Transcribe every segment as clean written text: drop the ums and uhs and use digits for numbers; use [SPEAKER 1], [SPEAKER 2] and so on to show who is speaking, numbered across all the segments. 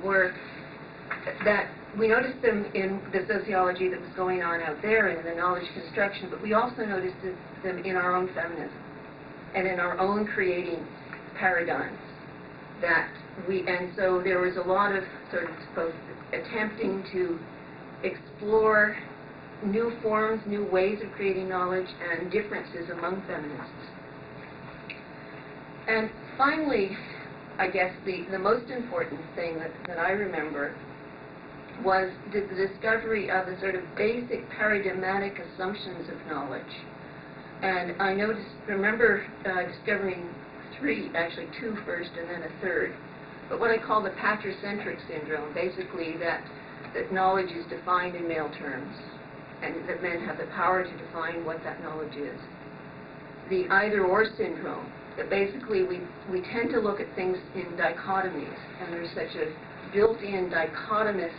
[SPEAKER 1] were that we noticed them in the sociology that was going on out there and in the knowledge construction, but we also noticed them in our own feminism and in our own creating paradigms. And so there was a lot of sort of both attempting to explore new forms, new ways of creating knowledge, and differences among feminists. And finally, I guess the most important thing that I remember was the discovery of the sort of basic paradigmatic assumptions of knowledge. And I remember discovering actually two first and then a third, but what I call the patricentric syndrome, basically that knowledge is defined in male terms, and that men have the power to define what that knowledge is. The either-or syndrome, that basically we tend to look at things in dichotomies, and there's such a built-in dichotomous,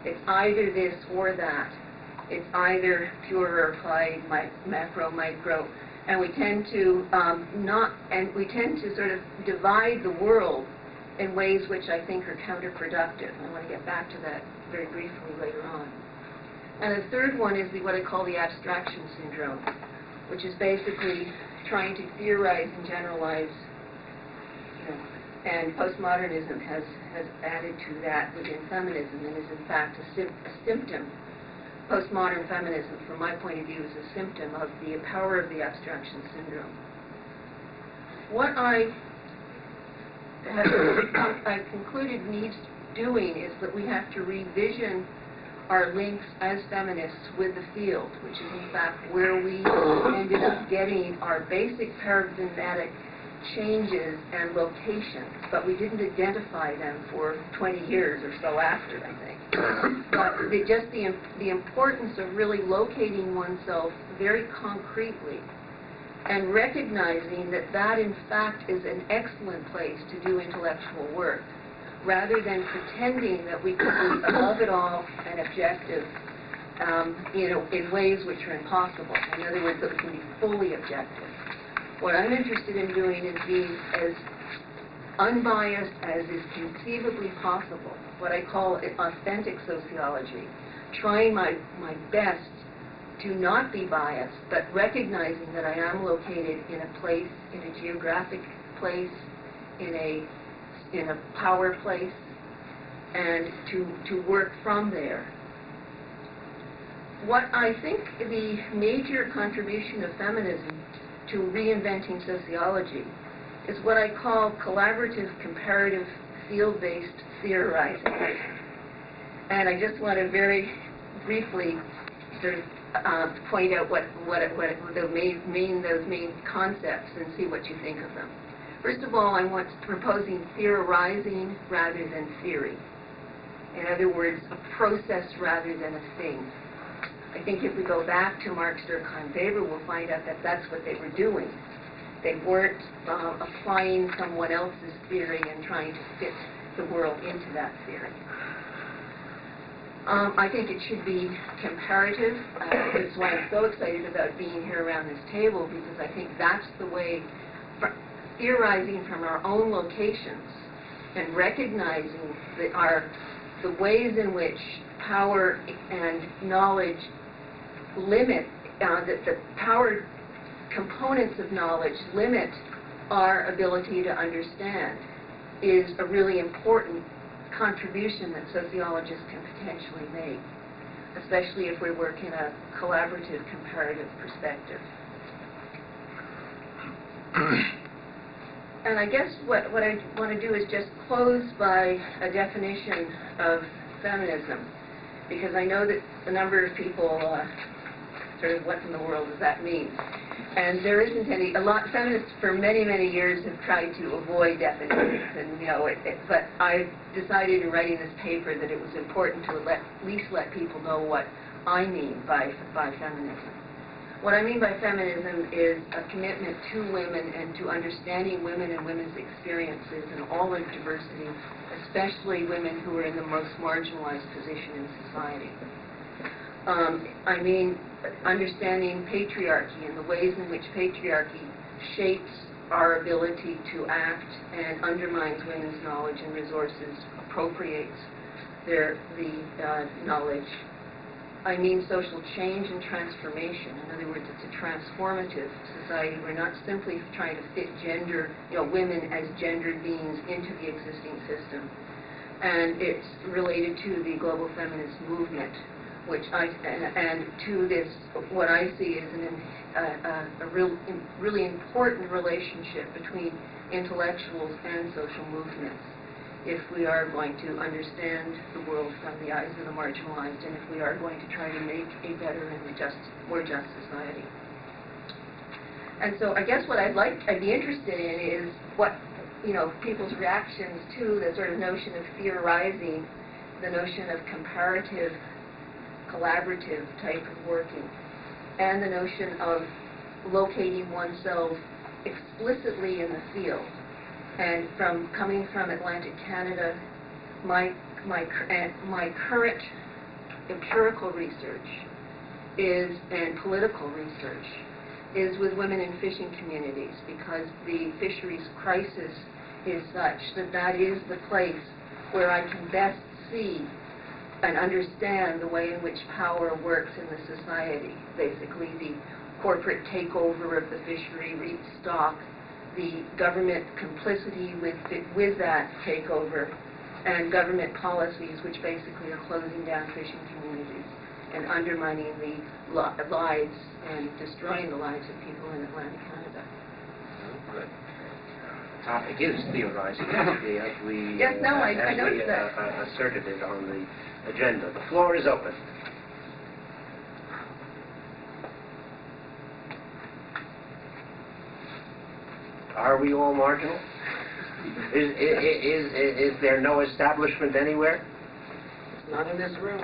[SPEAKER 1] it's either this or that. It's either pure or applied, macro, micro, and we tend to sort of divide the world in ways which I think are counterproductive. I want to get back to that very briefly later on. And the third one is what I call the abstraction syndrome, which is basically trying to theorize and generalize, and postmodernism has added to that within feminism and is in fact a symptom. Postmodern feminism, from my point of view, is a symptom of the power of the abstraction syndrome. What I've concluded needs doing is that we have to revision our links as feminists with the field, which is in fact where we ended up getting our basic paradigmatic changes and locations, but we didn't identify them for 20 years or so after, I think. But the importance of really locating oneself very concretely and recognizing that in fact is an excellent place to do intellectual work, rather than pretending that we can be above it all and objective, in ways which are impossible. In other words, that we can be fully objective. What I'm interested in doing is being as unbiased as is conceivably possible, what I call authentic sociology, trying my best to not be biased, but recognizing that I am located in a place, in a geographic place, in a power place, and to work from there. What I think the major contribution of feminism to reinventing sociology is what I call collaborative, comparative, field-based theorizing. And I just want to very briefly sort of point out what those main concepts and see what you think of them. First of all, I'm proposing theorizing rather than theory. In other words, a process rather than a thing. I think if we go back to Marx, Durkheim, Weber, we'll find out that that's what they were doing. They weren't applying someone else's theory and trying to fit the world into that theory. I think it should be comparative. That's why I'm so excited about being here around this table, because I think that's the way, theorizing from our own locations and recognizing the ways in which power and knowledge limit, the power components of knowledge limit our ability to understand, is a really important contribution that sociologists can potentially make, especially if we work in a collaborative, comparative perspective. And I guess what I want to do is just close by a definition of feminism, because I know that a number of people sort of, what in the world does that mean? And there isn't any. Feminists for many, many years have tried to avoid definitions, and but I decided in writing this paper that it was important to at least let people know what I mean by feminism. What I mean by feminism is a commitment to women and to understanding women and women's experiences and all their diversity, especially women who are in the most marginalized position in society. I mean understanding patriarchy and the ways in which patriarchy shapes our ability to act and undermines women's knowledge and resources appropriates the knowledge. I mean social change and transformation. In other words, it's a transformative society. We're not simply trying to fit gender, women as gendered beings into the existing system. And it's related to the global feminist movement, which and to this, what I see as a really important relationship between intellectuals and social movements, if we are going to understand the world from the eyes of the marginalized, and if we are going to try to make a better and more just society. And so I guess what I'd be interested in is what, people's reactions to the sort of notion of theorizing, the notion of comparative, collaborative type of working, and the notion of locating oneself explicitly in the field. And coming from Atlantic Canada, my current empirical research and political research is with women in fishing communities, because the fisheries crisis is such that is the place where I can best see and understand the way in which power works in the society. Basically, the corporate takeover of the fishery reef stock, the government complicity with that takeover, and government policies which basically are closing down fishing communities and undermining the lives and destroying the lives of people in Atlantic Canada.
[SPEAKER 2] Oh, good. Topic is theorizing, as we asserted it on the agenda. The floor is open. Are we all marginal? Is there no establishment anywhere?
[SPEAKER 1] Not in this room.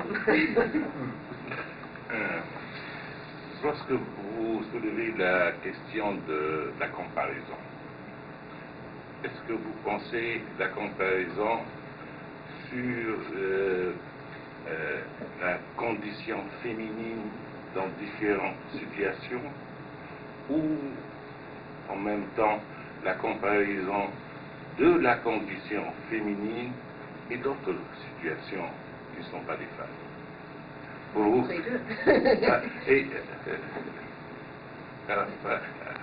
[SPEAKER 3] Lorsque vous soulevez la question de la comparaison, est-ce que vous pensez la comparaison sur la condition féminine dans différentes situations, ou en même temps la comparaison de la condition féminine et d'autres situations qui ne sont pas des femmes? Pour vous,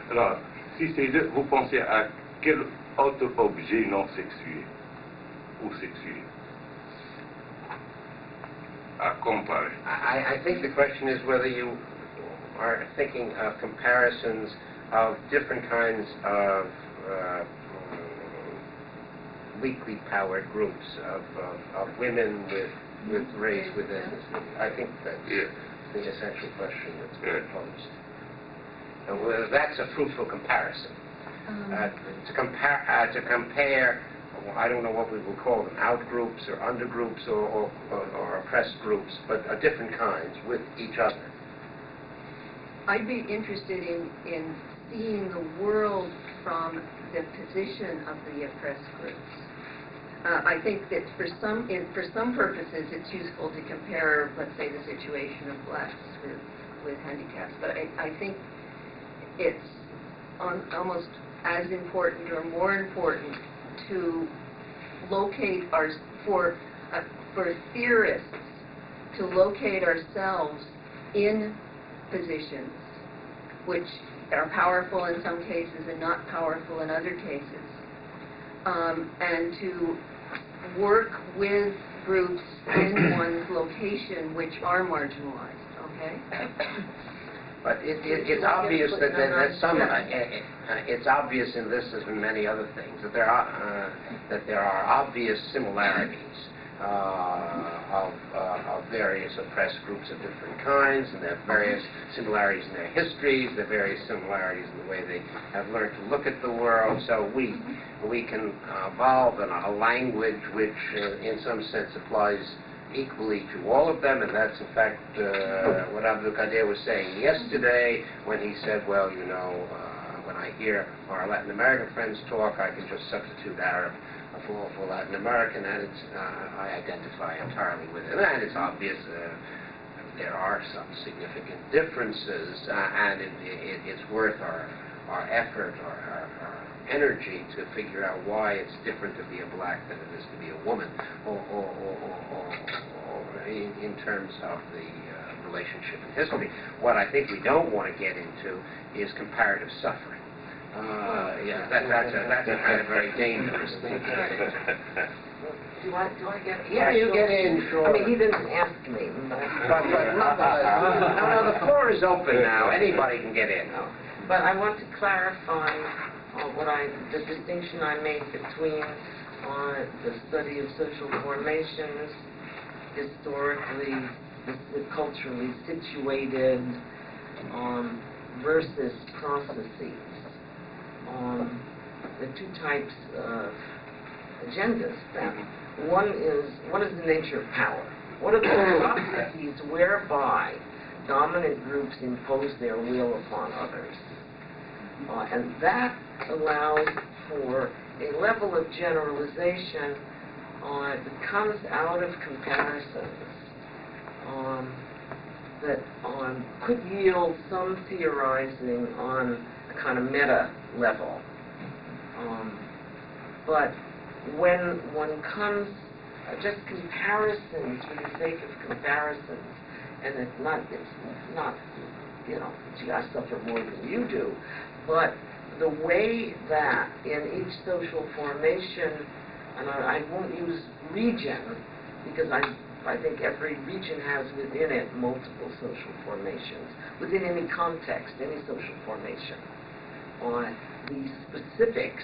[SPEAKER 3] alors, si c'est deux, vous pensez à quel autre objet non sexué ou sexué à comparer?
[SPEAKER 2] I think the question is whether you are thinking of comparisons of different kinds of weakly powered groups of women with race, with ethnicity. I think that's the essential question that's being posed. And whether that's a fruitful comparison. To compare, I don't know what we will call them, outgroups or undergroups or oppressed groups, but different kinds with each other.
[SPEAKER 1] I'd be interested in seeing the world from the position of the oppressed groups. I think that for some purposes it's useful to compare, let's say, the situation of blacks with handicaps. But I think it's almost as important or more important to locate for theorists to locate ourselves in positions which are powerful in some cases and not powerful in other cases, and to work with groups in one's location which are marginalized. Okay.
[SPEAKER 2] But it's obvious that some. It's obvious in this as in many other things that there are obvious similarities of various oppressed groups of different kinds, and there are various similarities in their histories, there are various similarities in the way they have learned to look at the world. So we can evolve in a language which, in some sense, applies equally to all of them, and that's in fact what L.CHRISTIANSEN was saying yesterday when he said, well, you know, when I hear our Latin American friends talk, I can just substitute Arab for Latin American, and I identify entirely with it. And it's obvious there are some significant differences, and it's worth our effort, our energy to figure out why it's different to be a black than it is to be a woman, or in terms of the relationship in history. What I think we don't want to get into is comparative suffering. Yeah, that's a kind of very dangerous thing to get into.
[SPEAKER 1] Do I get it?
[SPEAKER 2] Yeah, you get in, sure.
[SPEAKER 1] I mean, he didn't ask me.
[SPEAKER 2] But no, the floor is open now. Anybody can get in.
[SPEAKER 1] But I want to clarify the distinction I made between the study of social formations, historically, culturally situated, versus processes. The two types of agendas then. One is the nature of power. What are the processes whereby dominant groups impose their will upon others? And that allows for a level of generalization that comes out of comparisons that could yield some theorizing on a kind of meta level. But when one comes, just comparisons for the sake of comparisons, and it's not, you know, gee, I suffer more than you do, but the way that in each social formation, and I won't use region, because I think every region has within it multiple social formations, within any context, any social formation, on the specifics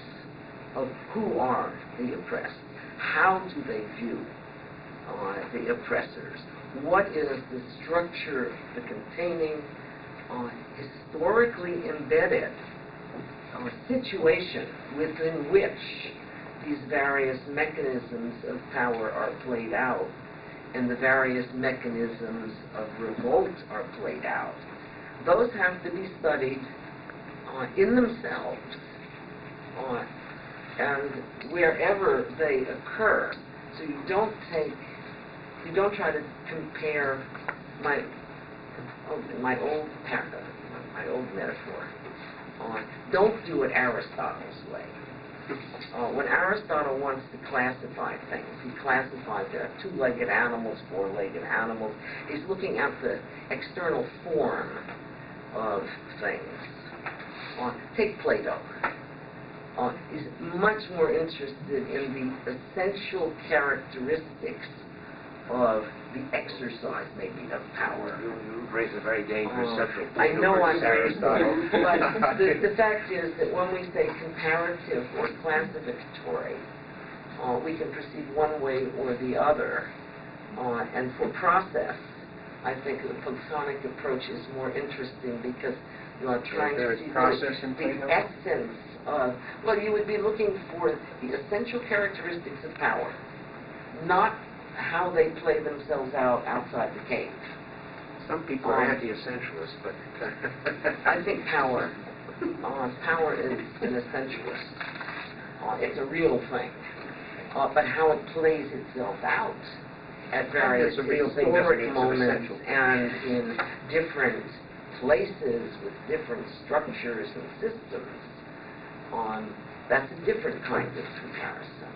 [SPEAKER 1] of who are the oppressed, how do they view the oppressors, what is the structure, the containing, historically embedded situation within which these various mechanisms of power are played out, and the various mechanisms of revolt are played out. Those have to be studied in themselves, and wherever they occur. So you don't try to compare my old metaphor. Don't do it Aristotle's way. When Aristotle wants to classify things, he classifies there are two-legged animals, four-legged animals. He's looking at the external form of things. Take Plato. He's much more interested in the essential characteristics of the exercise, maybe, of power.
[SPEAKER 2] You raise a very dangerous subject.
[SPEAKER 1] I know I'm
[SPEAKER 2] Aristotle.
[SPEAKER 1] But the fact is that when we say comparative or classificatory, we can proceed one way or the other. And for process, I think the Platonic approach is more interesting because you are trying to see the essence of, well, you would be looking for the essential characteristics of power, not how they play themselves out outside the cave.
[SPEAKER 2] Some people are anti-essentialists, but
[SPEAKER 1] I think power is an essentialist. It's a real thing. But how it plays itself out at various historic moments and in different places with different structures and systems, that's a different kind of comparison.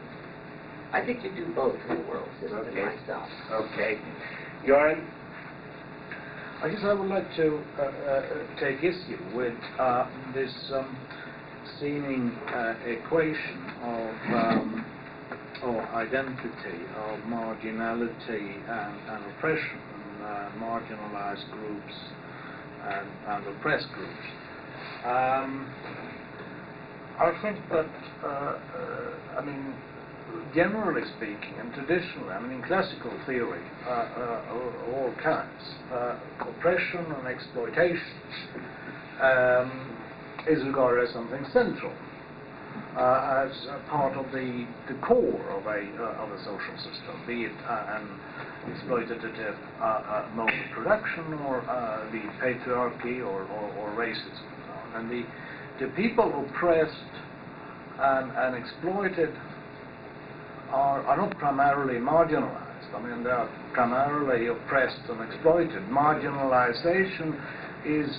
[SPEAKER 1] I think you do both in the world system myself.
[SPEAKER 2] Okay. Göran?
[SPEAKER 4] I guess I would like to take issue with this seeming equation of identity, of marginality and oppression, marginalized groups and oppressed groups. I think that, I mean, generally speaking, and traditionally, I mean, in classical theory, of all kinds, oppression and exploitation is regarded as something central, as a part of the core of a social system, be it an exploitative mode of production, or the patriarchy, or racism, and the people oppressed and exploited are not primarily marginalized. I mean, they are primarily oppressed and exploited. Marginalization is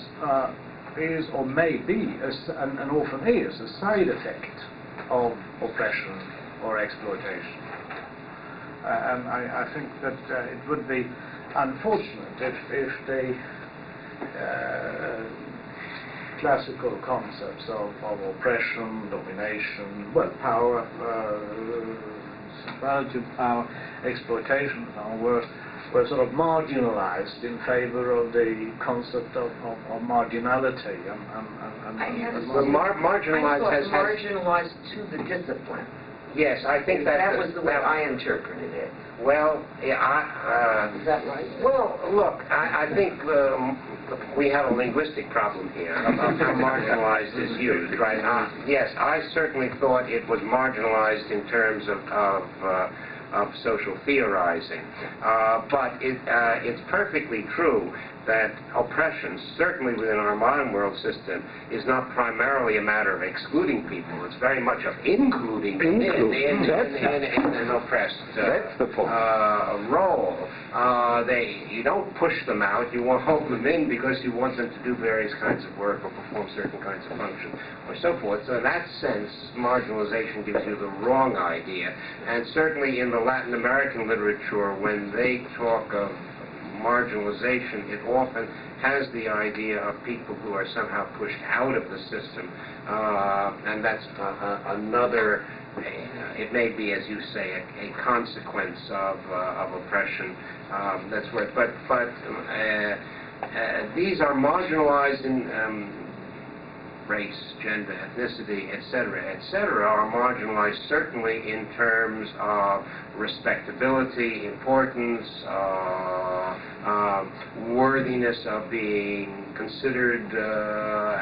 [SPEAKER 4] is or may be, and often is, a side effect of oppression or exploitation. And I think that it would be unfortunate if the classical concepts of oppression, domination, well, power, relative power, exploitation, were sort of marginalized in favor of the concept of marginality.
[SPEAKER 2] Marginalized has
[SPEAKER 5] marginalized to the discipline.
[SPEAKER 2] Yes, I think
[SPEAKER 5] that was the way I interpreted it.
[SPEAKER 2] Well, yeah,
[SPEAKER 5] is that right?
[SPEAKER 2] Well, look, I think we have a linguistic problem here about how marginalized is used, right? Yes, I certainly thought it was marginalized in terms of social theorizing, but it's perfectly true that oppression, certainly within our modern world system, is not primarily a matter of excluding people. It's very much of including in an oppressed role. You don't push them out. You won't hold them in because you want them to do various kinds of work or perform certain kinds of functions or so forth. So in that sense, marginalization gives you the wrong idea. And certainly in the Latin American literature, when they talk of marginalization, it often has the idea of people who are somehow pushed out of the system, and that's another, it may be, as you say, a consequence of oppression. That's where, but these are marginalized in race, gender, ethnicity, etc., are marginalized certainly in terms of respectability, importance, worthiness of being considered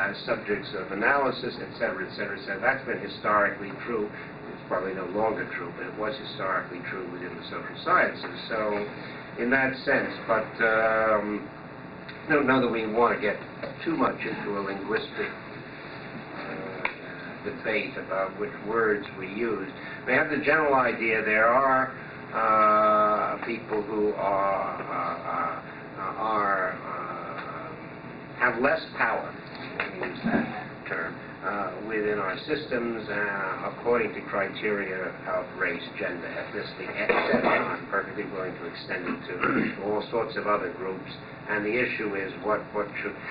[SPEAKER 2] as subjects of analysis, etc., etc., etc. That's been historically true. It's probably no longer true, but it was historically true within the social sciences. So, in that sense, but I don't know that we want to get too much into a linguistic debate about which words we use. We have the general idea there are people who have less power, let me use that term, within our systems according to criteria of race, gender, ethnicity, etc. I'm perfectly willing to extend it to all sorts of other groups. And the issue is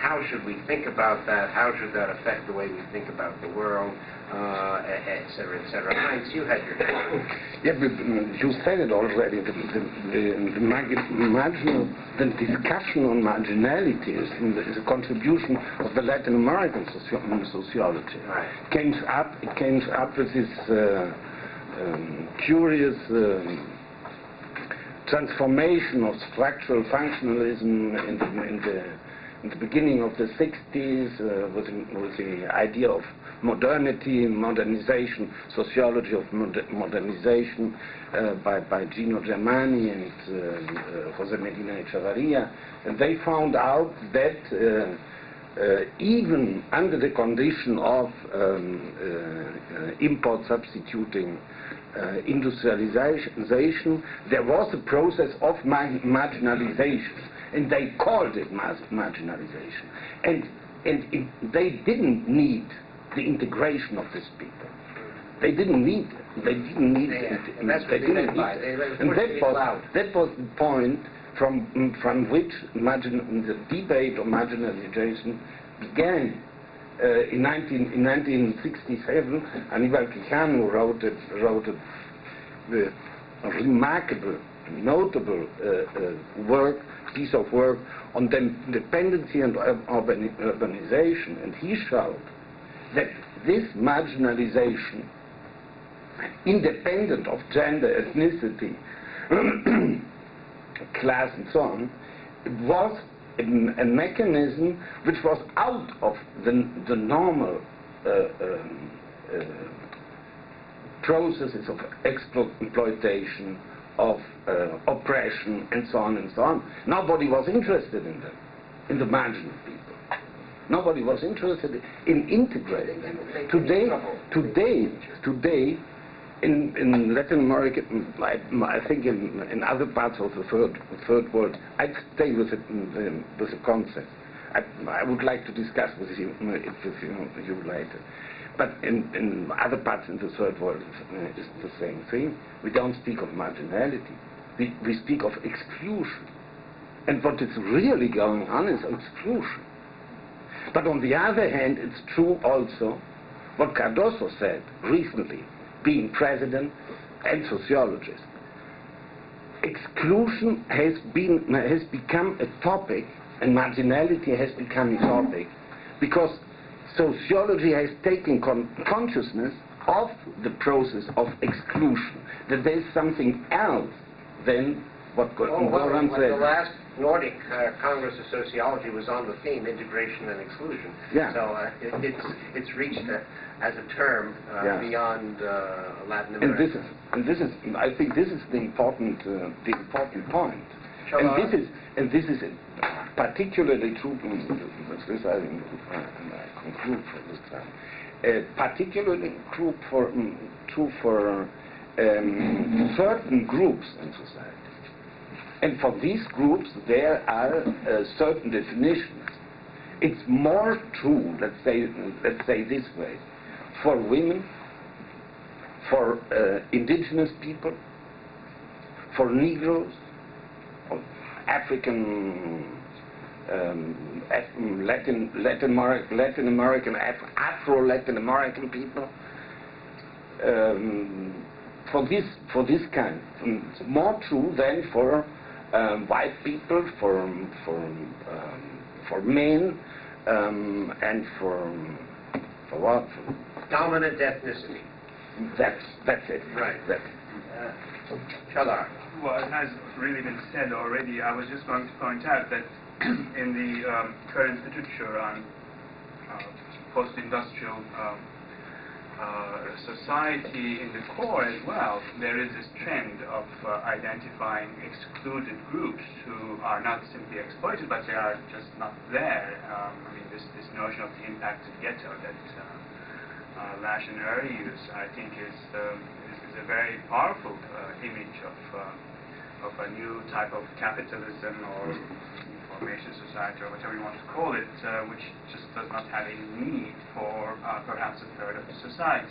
[SPEAKER 2] how should we think about that? How should that affect the way we think about the world, etc., etc. Heinz, you had your hand.
[SPEAKER 6] Yeah, but you said it already. The discussion on marginalities is a contribution of the Latin American sociology.
[SPEAKER 2] Right.
[SPEAKER 6] It came up with this curious transformation of structural functionalism in the beginning of the 60s with the idea of modernity, modernization, sociology of modernization by Gino Germani and José Medina Echevarria. And they found out that even under the condition of import substituting industrialization, there was a process of marginalization, and they called it marginalization. And they didn't need the integration of these people. They didn't need it. They didn't need it.
[SPEAKER 2] And that's what they meant by it.
[SPEAKER 6] And that was the point from which the debate of marginalization began. In 1967, Aníbal Quijano wrote a remarkable, notable piece of work on dependency and urbanization, and he showed that this marginalization, independent of gender, ethnicity, class, and so on, was a mechanism which was out of the normal processes of exploitation, of oppression, and so on and so on. Nobody was interested in them, in the marginal people. Nobody was interested in integrating them. Today, in Latin America, I think in other parts of the third world, I'd stay with the concept. I would like to discuss with you if you later. But in other parts in the third world, it's the same thing. We don't speak of marginality. We speak of exclusion. And what is really going on is exclusion. But on the other hand, it's true also what Cardoso said recently, being president and sociologist. Exclusion has become a topic, and marginality has become a topic, because sociology has taken consciousness of the process of exclusion, that there is something else than what Goran said.
[SPEAKER 2] The last Nordic Congress of Sociology was on the theme integration and exclusion.
[SPEAKER 6] Yeah.
[SPEAKER 2] So it's reached as a term beyond Latin America.
[SPEAKER 6] I think this is the important point. And this is particularly true. With this, I conclude for this time. Particularly true for certain groups in society. And for these groups, there are certain definitions. It's more true, let's say this way, for women, for indigenous people, for Negroes, or African, Latin American, Afro-Latin American people. For this kind, it's more true than for white people, for men, and for what?
[SPEAKER 2] Dominant ethnicity.
[SPEAKER 6] That's it.
[SPEAKER 2] Right.
[SPEAKER 7] Well, it has really been said already. I was just going to point out that in the current literature on post-industrial society in the core as well, there is this trend of identifying excluded groups who are not simply exploited, but they are just not there. I mean, this notion of the impacted ghetto that L.CHRISTIANSEN used, I think, is a very powerful image of a new type of capitalism or information society, or whatever you want to call it, which just does not have any need for perhaps a third of the society.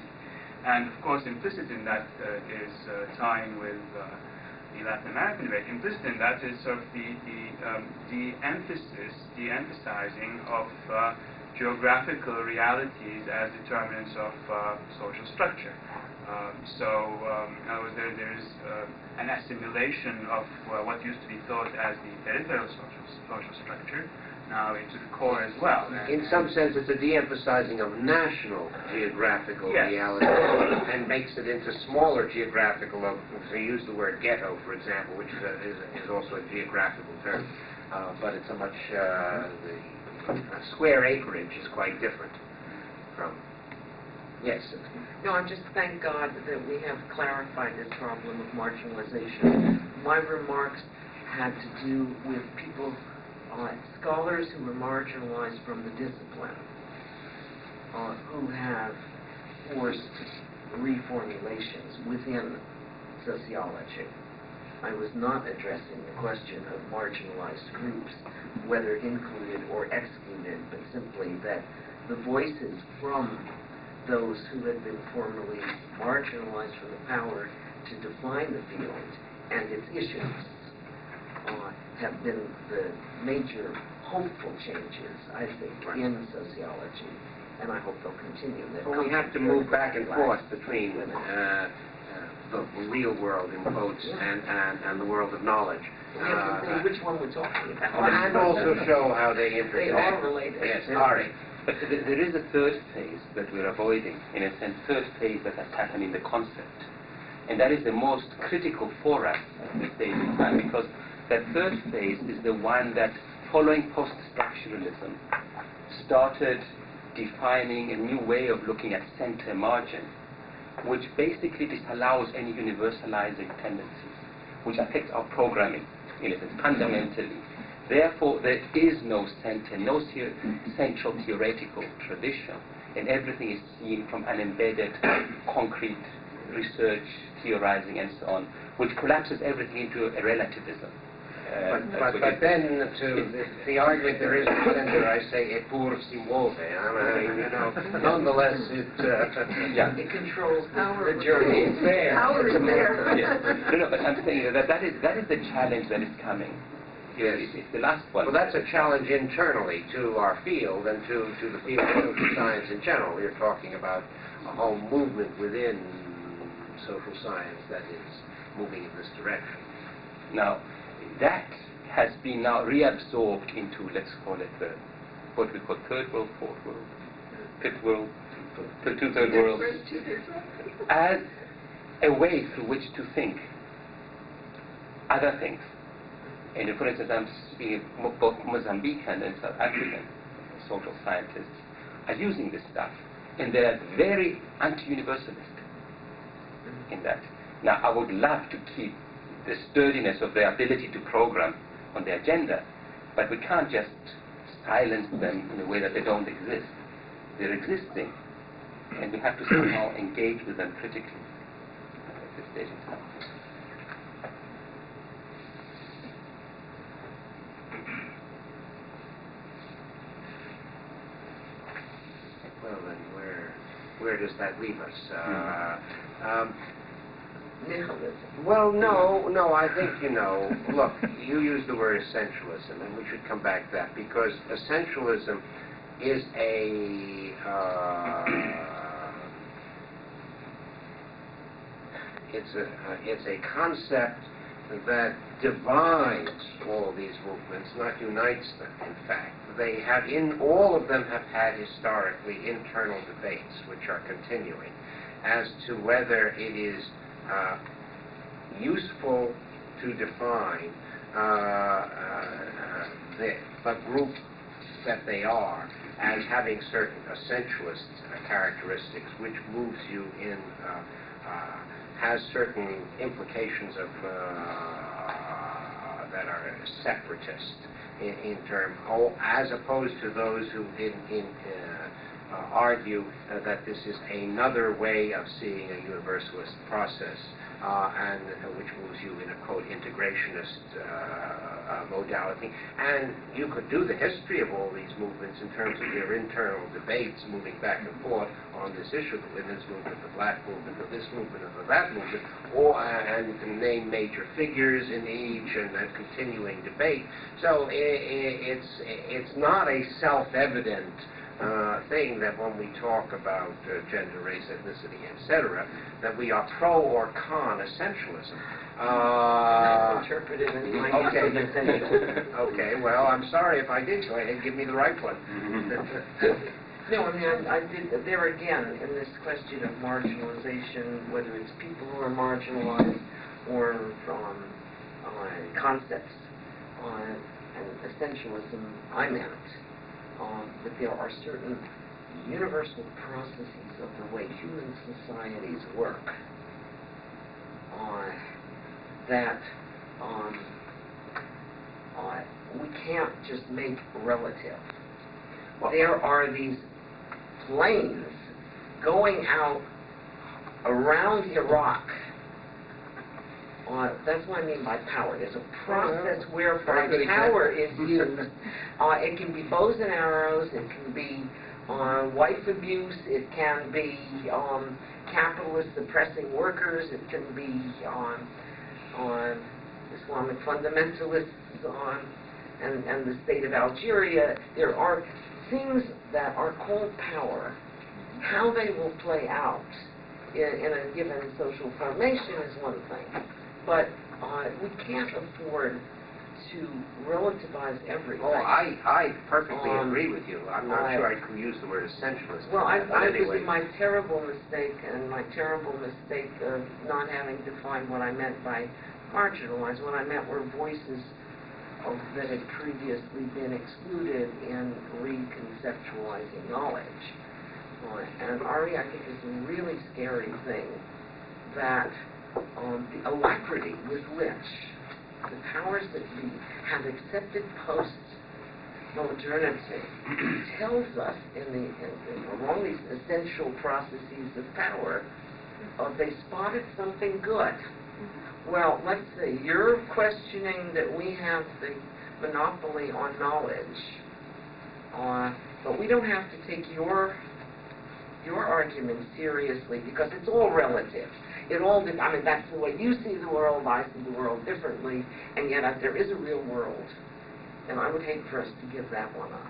[SPEAKER 7] And of course, implicit in that is tying with the Latin American debate. Implicit in that is sort of the de-emphasizing of geographical realities as determinants of social structure. In other words, there is an assimilation of what used to be thought as the peripheral social structure now into the core as well.
[SPEAKER 2] In some sense, it's a de-emphasizing of national geographical reality and makes it into smaller geographical, so you use the word ghetto, for example, which is also a geographical term, but it's a much, the square acreage is quite different from. Yes.
[SPEAKER 5] No, I just thank God that we have clarified this problem of marginalization. My remarks had to do with people, scholars who were marginalized from the discipline, who have forced reformulations within sociology. I was not addressing the question of marginalized groups, whether included or excluded, but simply that the voices from those who had been formerly marginalized from the power to define the field and its issues have been the major hopeful changes, I think, in sociology, and I hope they'll continue.
[SPEAKER 2] Well, we have to move back and forth between the real world, in quotes, and the world of knowledge.
[SPEAKER 5] We have to say which one we're talking about.
[SPEAKER 2] And also show how they interconnect.
[SPEAKER 5] They are related.
[SPEAKER 2] Yes, Ari.
[SPEAKER 8] But there is a third phase that we're avoiding, in a sense, third phase that has happened in the concept. And that is the most critical for us at this stage in time, because that third phase is the one that, following post-structuralism, started defining a new way of looking at center margin, which basically disallows any universalizing tendencies, which affects our programming, in a sense, fundamentally. Therefore, there is no center, no central theoretical tradition, and everything is seen from an embedded, concrete research, theorizing, and so on, which collapses everything into a relativism.
[SPEAKER 2] But then to the argument there is in the center, I say et pur si muove. Nonetheless,
[SPEAKER 5] It controls
[SPEAKER 1] Power.
[SPEAKER 5] the journey.
[SPEAKER 8] It's there.
[SPEAKER 1] Power is there.
[SPEAKER 8] Yes. No, but I'm saying that is the challenge that is coming.
[SPEAKER 2] Yes.
[SPEAKER 8] It's the last one.
[SPEAKER 2] Well, that's a challenge internally to our field and to the field of social science in general. You're talking about a whole movement within social science that is moving in this direction.
[SPEAKER 8] Now, that has been now reabsorbed into, let's call it, what we call third world, fourth world, fifth world, two-third world, as a way through which to think other things. And for instance, I'm speaking both Mozambican and South African social scientists are using this stuff, and they are very anti-universalist in that. Now, I would love to keep the sturdiness of their ability to program on the agenda, but we can't just silence them in a way that they don't exist. They're existing, and we have to somehow engage with them critically at this stage in time.
[SPEAKER 2] Well, then, where does that leave us? Well, no, I think, look, you use the word essentialism, and we should come back to that, because essentialism is it's a concept that divides all these movements, not unites them, in fact. They have, all of them have had historically internal debates, which are continuing, as to whether it is useful to define the group that they are as having certain essentialist characteristics, which moves you in, has certain implications of that are separatist in term, as opposed to those who argue that this is another way of seeing a universalist process, and which moves you in a, quote, integrationist modality. And you could do the history of all these movements in terms of their internal debates moving back and forth on this issue, the women's movement, the black movement, or this movement, or that movement, and you can name major figures in each and a continuing debate. So it's not a self-evident thing that when we talk about gender, race, ethnicity, etc., that we are pro or con essentialism.
[SPEAKER 5] That's interpreted in my
[SPEAKER 2] Okay, well, I'm sorry if I did. Go ahead and give me the right one.
[SPEAKER 5] No, I mean, I did, there again, in this question of marginalization, whether it's people who are marginalized or concepts, and essentialism, I meant that there are certain universal processes of the way human societies work that we can't just make relative. Well, there are these planes going out around Iraq. That's what I mean by power. There's a process whereby power is used. It can be bows and arrows. It can be wife abuse. It can be capitalists oppressing workers. It can be Islamic fundamentalists and the state of Algeria. There are things that are called power. How they will play out in a given social formation is one thing. But we can't afford to relativize everything.
[SPEAKER 2] Oh, I perfectly agree with you. I'm not sure I could use the word essentialist.
[SPEAKER 5] Well, I
[SPEAKER 2] anyway.
[SPEAKER 5] was in my terrible mistake of not having defined what I meant by marginalized. What I meant were voices that had previously been excluded in reconceptualizing knowledge. And Ari, I think, is a really scary thing that the alacrity with which the powers that be have accepted post-modernity tells us along these essential processes of power, they spotted something good. Well, let's see. You're questioning that we have the monopoly on knowledge, but we don't have to take your argument seriously because it's all relative. It all, I mean, that's the way you see the world. I see the world differently, and yet there is a real world, and I would hate for us to give that one up.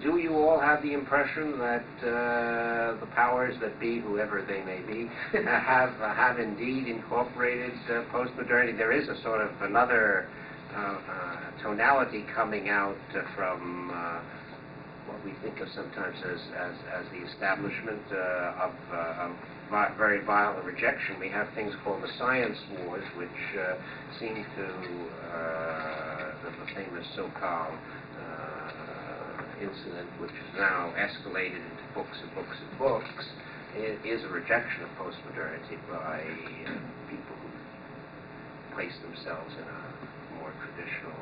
[SPEAKER 2] Do you all have the impression that the powers that be, whoever they may be, have indeed incorporated postmodernity? There is a sort of another tonality coming out from what we think of sometimes as the establishment of very violent rejection. We have things called the science wars, which seem to, the famous so-called incident, which is now escalated into books and books and books, is a rejection of postmodernity by people who place themselves in a more traditional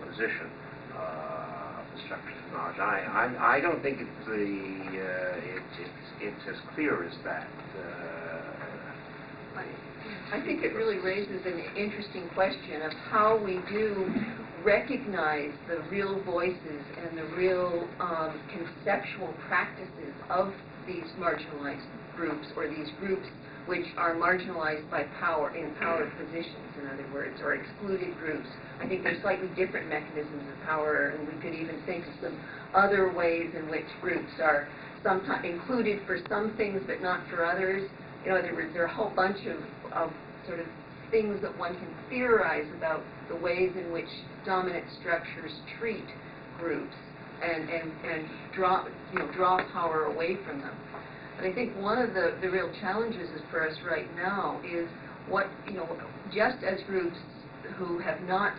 [SPEAKER 2] position of the structures of knowledge. I don't think it's as clear as that.
[SPEAKER 1] I think it really raises an interesting question of how we do recognize the real voices and the real conceptual practices of these marginalized groups, or these groups which are marginalized by power, in power positions, in other words, or excluded groups. I think there's slightly different mechanisms of power, and we could even think of some other ways in which groups are sometimes included for some things but not for others. In other words, there are a whole bunch of sort of things that one can theorize about the ways in which dominant structures treat groups and draw power away from them. But I think one of the real challenges for us right now is just as groups who have not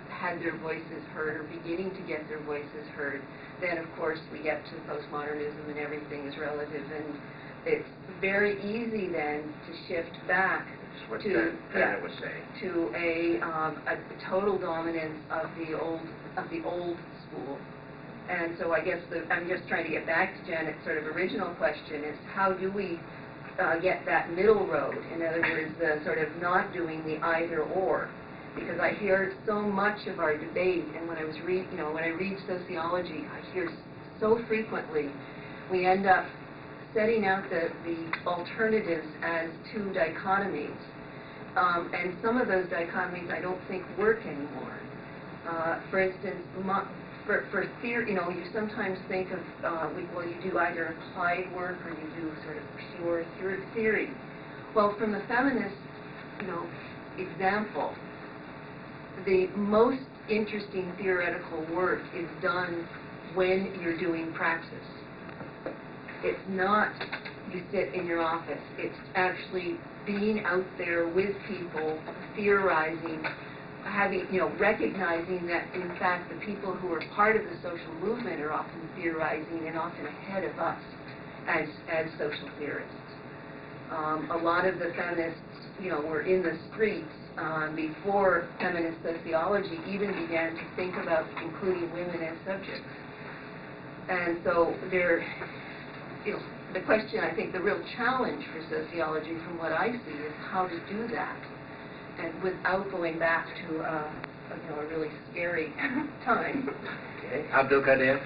[SPEAKER 1] had their voices heard or beginning to get their voices heard, then of course we get to postmodernism and everything is relative, and it's very easy then to shift back to a total dominance of the old school. And so I guess I'm just trying to get back to Janet's sort of original question, is how do we get that middle road? In other words, the sort of not doing the either or. Because I hear so much of our debate, and when I read sociology, I hear so frequently we end up setting out the alternatives as two dichotomies. And some of those dichotomies I don't think work anymore. For instance, for theory, you sometimes think of, you do either applied work or you do sort of pure theory. Well, from the feminist, example, the most interesting theoretical work is done when you're doing praxis. It's not you sit in your office. It's actually being out there with people, theorizing, recognizing that, in fact, the people who are part of the social movement are often theorizing and often ahead of us as social theorists. A lot of the feminists, were in the streets before feminist sociology even began to think about including women as subjects. And so the question, I think, the real challenge for sociology, from what I see, is how to do that, and without going back to a really scary time.
[SPEAKER 2] Okay. Abdul-Kader?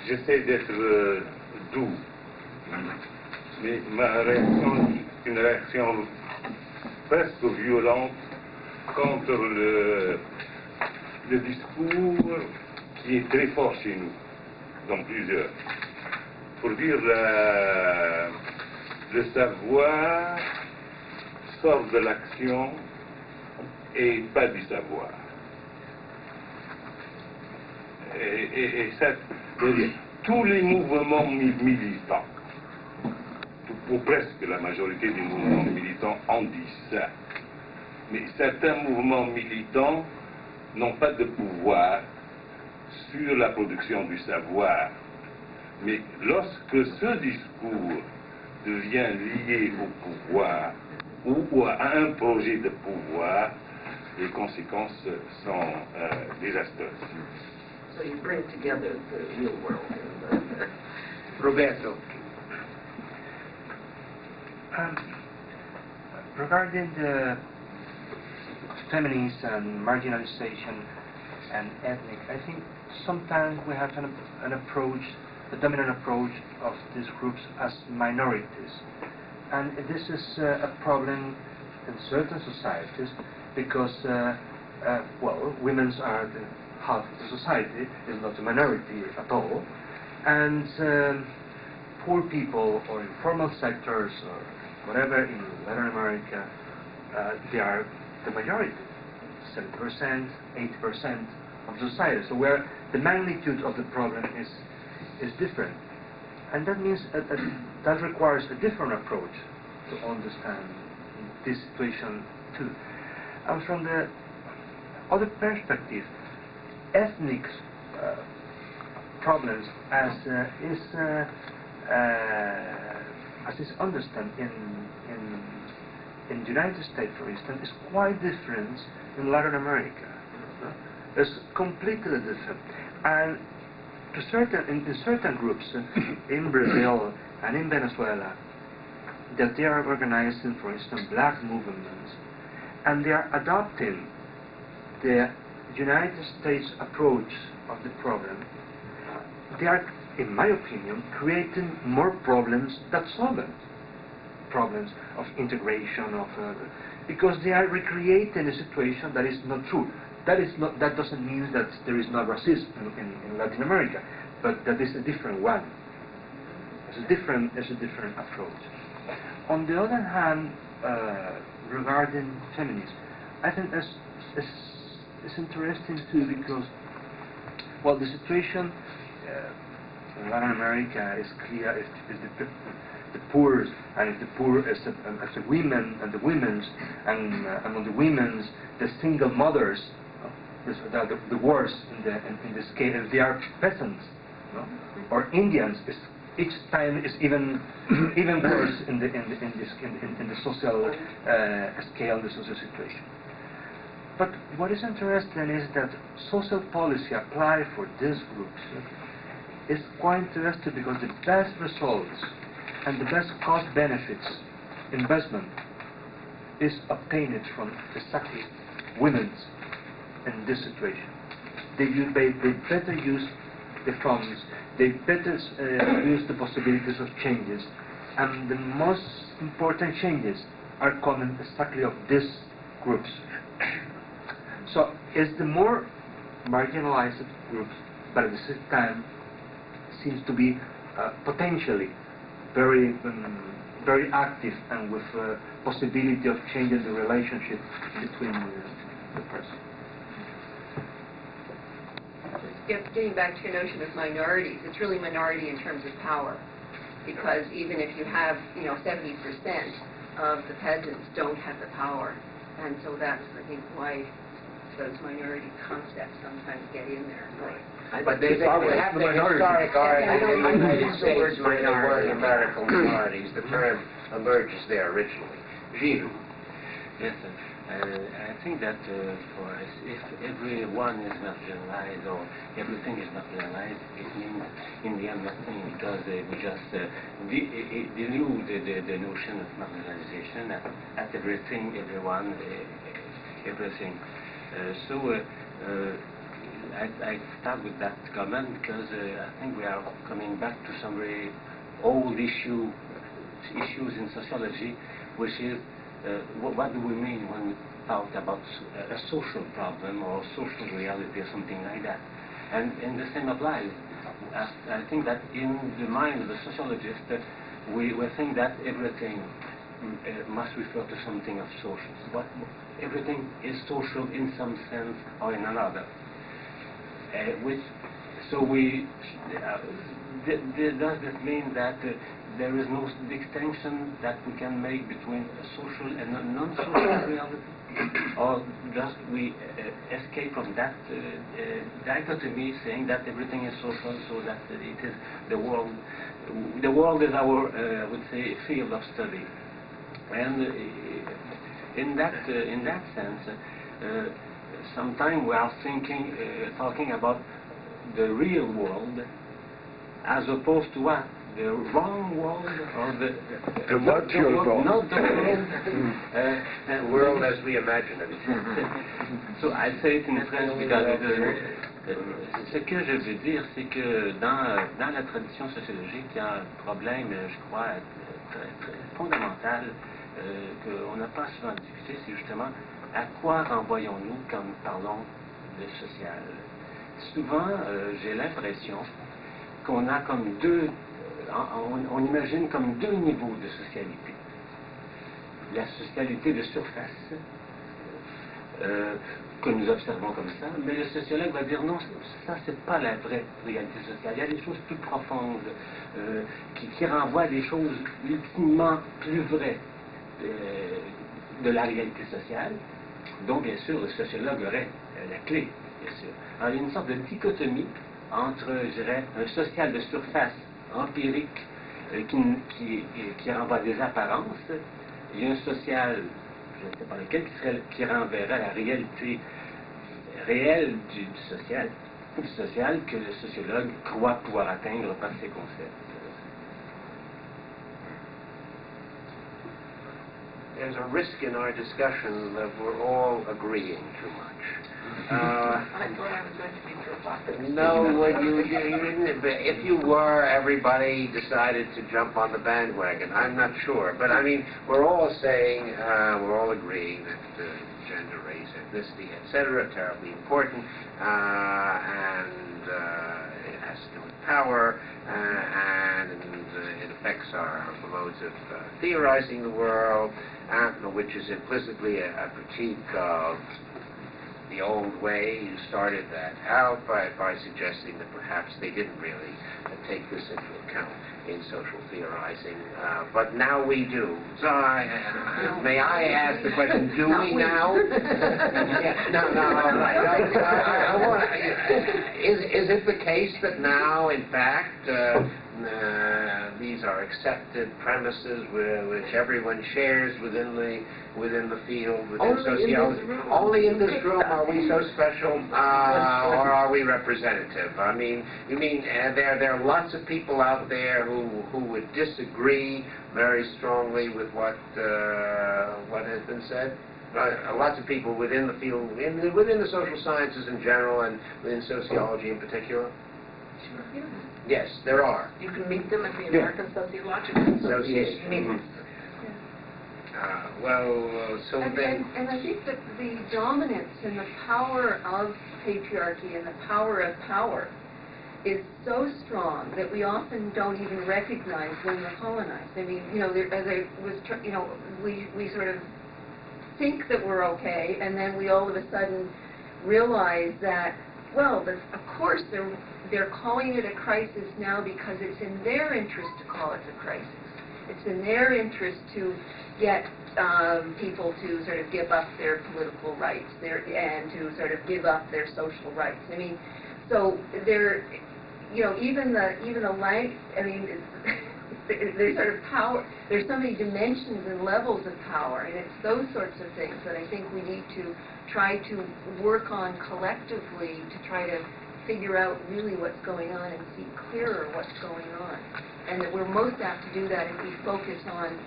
[SPEAKER 3] J'essaie d'être doux, mais ma réaction est une réaction presque violente contre le discours qui est très fort chez nous, dans plusieurs. Pour dire le savoir sort de l'action et pas du savoir. Et ça, tous les mouvements militants, ou presque la majorité des mouvements militants en disent ça. Mais certains mouvements militants n'ont pas de pouvoir sur la production du savoir. Mais lorsque ce discours devient lié au pouvoir ou à un projet de pouvoir, les conséquences sont désastreuses.
[SPEAKER 5] So you bring together the real world.
[SPEAKER 2] Roberto?
[SPEAKER 9] Regarding the feminist and marginalization and ethnic, I think sometimes we have an approach, a dominant approach of these groups as minorities. And this is a problem in certain societies because, well, women are the half of the society, is not a minority at all. And poor people or informal sectors or whatever in Latin America, they are the majority, 7%, 8% of society. So where the magnitude of the problem is different. And that means that requires a different approach to understand this situation too. And from the other perspective, ethnic problems as is understood in the United States, for instance, is quite different in Latin America. It's completely different. And in certain groups in Brazil and in Venezuela, that they are organizing, for instance, black movements, and they are adopting the United States approach of the problem. They are, in my opinion, creating more problems than solving problems of integration, because they are recreating a situation that is not true. That doesn't mean that there is no racism in Latin America, but that is a different one. It's a different approach. On the other hand, regarding feminism, I think it's interesting too because, well, the situation in Latin America is clear. If the poor, and if the poor as the women and the women's, and among the women's, the single mothers, the worst in the scale. If they are peasants, or Indians, each time is even worse in the social scale, the social situation. But what is interesting is that social policy applied for these groups is quite interesting because the best results and the best cost benefits investment is obtained from exactly women in this situation. They better use the funds, they better use the possibilities of changes, and the most important changes are coming exactly of these groups. So it's the more marginalized groups, but at the same time seems to be potentially very active and with possibility of changing the relationship between the person.
[SPEAKER 1] Getting back to your notion of minorities, it's really minority in terms of power, because even if you have, 70% of the peasants don't have the power, and so that's, I think, why those minority concepts sometimes get in there.
[SPEAKER 2] Right. But they have the historic origin in the United States when there were numerical minorities. The term emerges there originally. Gilles.
[SPEAKER 8] Yes, sir. I think that for us, if everyone is marginalized or everything is marginalized, it means in the end nothing, because we just delude the notion of marginalization at everything, everyone, everything. I start with that comment because I think we are coming back to some very old issues in sociology, which is what do we mean when we talk about a social problem or social reality or something like that? And the same applies. I think that in the mind of the sociologist, we think that everything must refer to something of social. But everything is social in some sense or in another. Does this mean that there is no distinction that we can make between a social and a non-social reality? Or just we escape from that dichotomy, saying that everything is social, so that it is the world. The world is our, I would say, field of study. And in that sense, sometimes we are talking about the real world, as opposed to what the wrong world or the
[SPEAKER 6] virtual world.
[SPEAKER 8] not the world,
[SPEAKER 2] World as we imagine it.
[SPEAKER 8] So I say it in French because ce que je veux dire, c'est que dans la tradition sociologique, il y a un problème, je crois, très fondamental qu'on n'a pas souvent discuté, c'est justement à quoi renvoyons-nous quand nous parlons de social. Souvent, j'ai l'impression qu'on a comme on imagine comme deux niveaux de socialité. La socialité de surface, que nous observons comme ça, mais le sociologue va dire non, ça c'est pas la vraie réalité sociale. Il y a des choses plus profondes qui renvoient à des choses ultimement plus vraies de la réalité sociale, dont bien sûr le sociologue aurait la clé, bien sûr. Alors, il y a une sorte de dichotomie entre, je dirais, un social de surface empirique qui renvoie à des apparences, et un social, je ne sais pas lequel, qui renverrait à la réalité réelle du social que le sociologue croit pouvoir atteindre par ses concepts.
[SPEAKER 2] There's a risk in our discussion that we're all agreeing too much.
[SPEAKER 5] I thought I was going to be provocative.
[SPEAKER 2] No, well, you didn't. If you were, everybody decided to jump on the bandwagon. I'm not sure. But, I mean, we're all saying, we're all agreeing that gender, race, ethnicity, etc. are terribly important, and it has to do with power, and it affects our modes of theorizing the world, which is implicitly a critique of the old way. You started that out by suggesting that perhaps they didn't really take this into account in social theorizing, but now we do. So may I ask the question, do we now? Is it the case that now, in fact, these are accepted premises which everyone shares within the field, within sociology? Only in this room are we so special, or are we representative? I mean, you mean there are lots of people out there who would disagree very strongly with what has been said? Lots of people within the field, within the social sciences in general, and within sociology in particular?
[SPEAKER 5] Sure.
[SPEAKER 2] Yes, there are.
[SPEAKER 5] You can meet them at the American Sociological Association meetings.
[SPEAKER 1] And I think that the dominance and the power of patriarchy and the power of power is so strong that we often don't even recognize when we're colonized. I mean, as I was, we sort of think that we're okay, and then we all of a sudden realize that, well, of course they're calling it a crisis now because it's in their interest to call it a crisis. It's in their interest to get people to sort of give up their political rights and to sort of give up their social rights. I mean, so even the language, I mean, there's sort of power, there's so many dimensions and levels of power, and it's those sorts of things that I think we need to try to work on collectively to try to figure out really what's going on and see clearer what's going on. And that we're most apt to do that if we focus on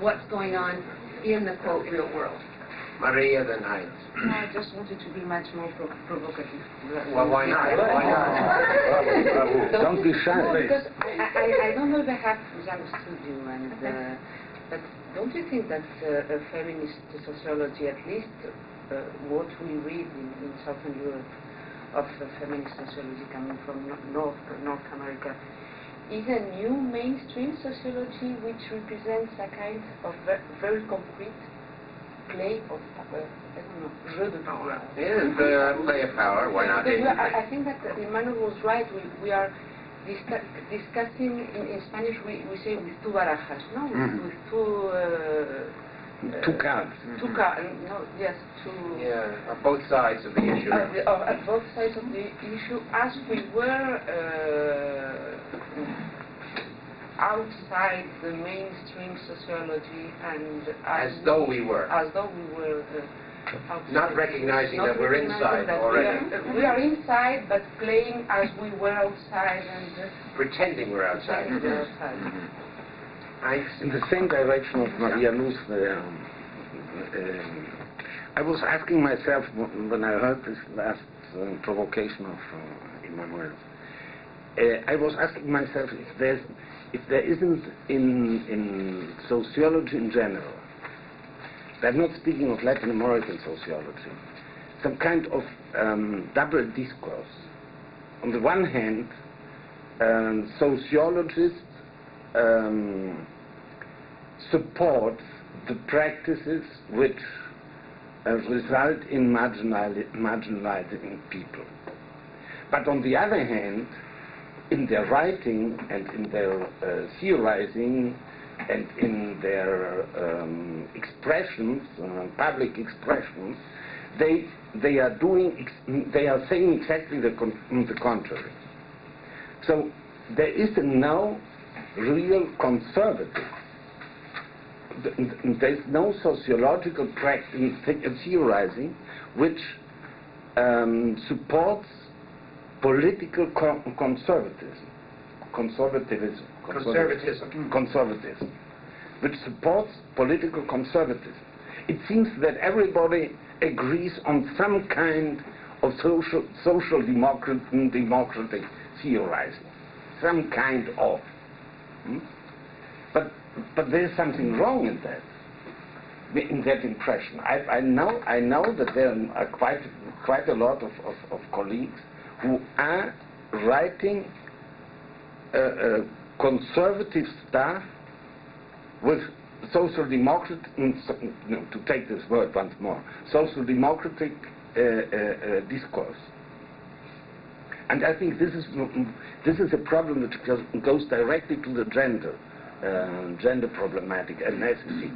[SPEAKER 1] what's going on in the, quote, real world.
[SPEAKER 2] Maria, then Heinz.
[SPEAKER 10] I just wanted to be much more provocative.
[SPEAKER 2] Well, why not?
[SPEAKER 6] Don't be shy.
[SPEAKER 10] No, because I don't know if I have misunderstood you, but don't you think that feminist sociology, at least what we read in Southern Europe of feminist sociology coming from North America, is a new mainstream sociology which represents a kind of very concrete play of power, I don't know, jeu de pouvoir.
[SPEAKER 2] Yeah, play of power, why not?
[SPEAKER 10] I think that Emmanuel was right. We are discussing, in Spanish we say with two barajas, no? With
[SPEAKER 6] two cards.
[SPEAKER 10] Two cards, no, yes, two...
[SPEAKER 2] Yeah, on both sides of the issue.
[SPEAKER 10] At both sides of the issue, as we were outside the mainstream sociology and...
[SPEAKER 2] As though we were.
[SPEAKER 10] As though we were outside.
[SPEAKER 2] Not recognizing
[SPEAKER 10] Not
[SPEAKER 2] that we're
[SPEAKER 10] recognizing
[SPEAKER 2] inside
[SPEAKER 10] that
[SPEAKER 2] already.
[SPEAKER 10] we are inside, but playing as we were outside and
[SPEAKER 2] Pretending we're outside.
[SPEAKER 10] pretending we're outside.
[SPEAKER 6] In the same direction of Maria Luz, I was asking myself when I heard this last provocation of Emmanuel, I was asking myself if there isn't in sociology in general, I'm not speaking of Latin American sociology, some kind of double discourse. On the one hand, sociologists support the practices which result in marginalizing people. But on the other hand, in their writing and in their theorizing and in their expressions, public expressions, they are saying exactly the contrary. So there is no real conservative. There is no sociological practice theorizing which supports political conservatism, which supports political conservatism. It seems that everybody agrees on some kind of social democratic theorizing, some kind of. But there's something wrong in that impression. I know that there are quite a lot of colleagues who are writing conservative stuff with social democratic, to take this word once more, social democratic discourse. And I think this is a problem which goes directly to the gender problematic, ethnicity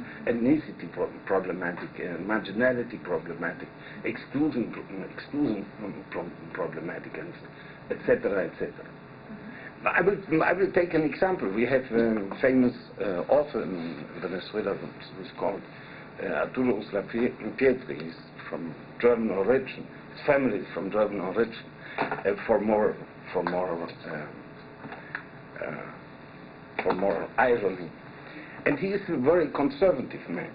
[SPEAKER 6] problematic, marginality problematic, exclusion problematic, etc., etc. I will take an example. We have a famous author in Venezuela who's called Arturo Uslar Pietri. He's from German origin. His family is from German origin. For more irony. And he is a very conservative man.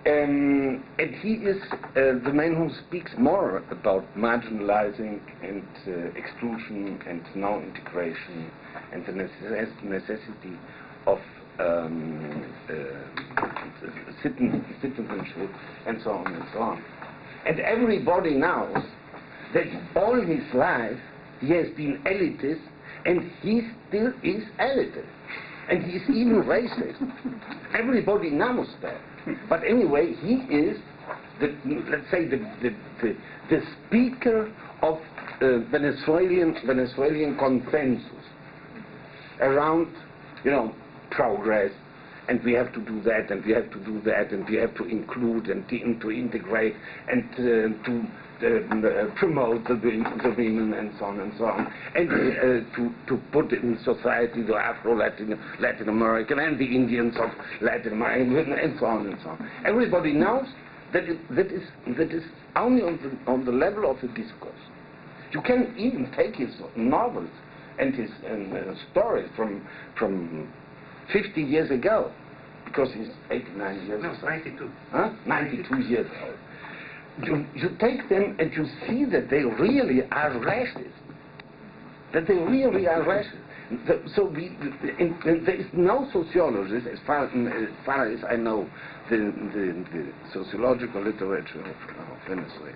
[SPEAKER 6] And he is the man who speaks more about marginalizing and exclusion and non-integration and the necessity of citizenship and so on and so on. And everybody knows that all his life he has been elitist, and he still is elitist. And he's even racist. Everybody knows that. But anyway, he is, let's say, the speaker of Venezuelan consensus around, progress, and we have to do that, and we have to do that, and we have to include and to integrate and to promote the women and so on and so on, and to put in society the Latin American and the Indians of Latin America and so on and so on. Everybody knows that is only on the level of the discourse. You can even take his novels and his stories from 50 years ago, because he's 89 years old.
[SPEAKER 2] 92.
[SPEAKER 6] Huh? 92 years old. You take them and you see that they really are racist. That they really are racist. So there is no sociologist, as far as I know, the sociological literature of Venezuela.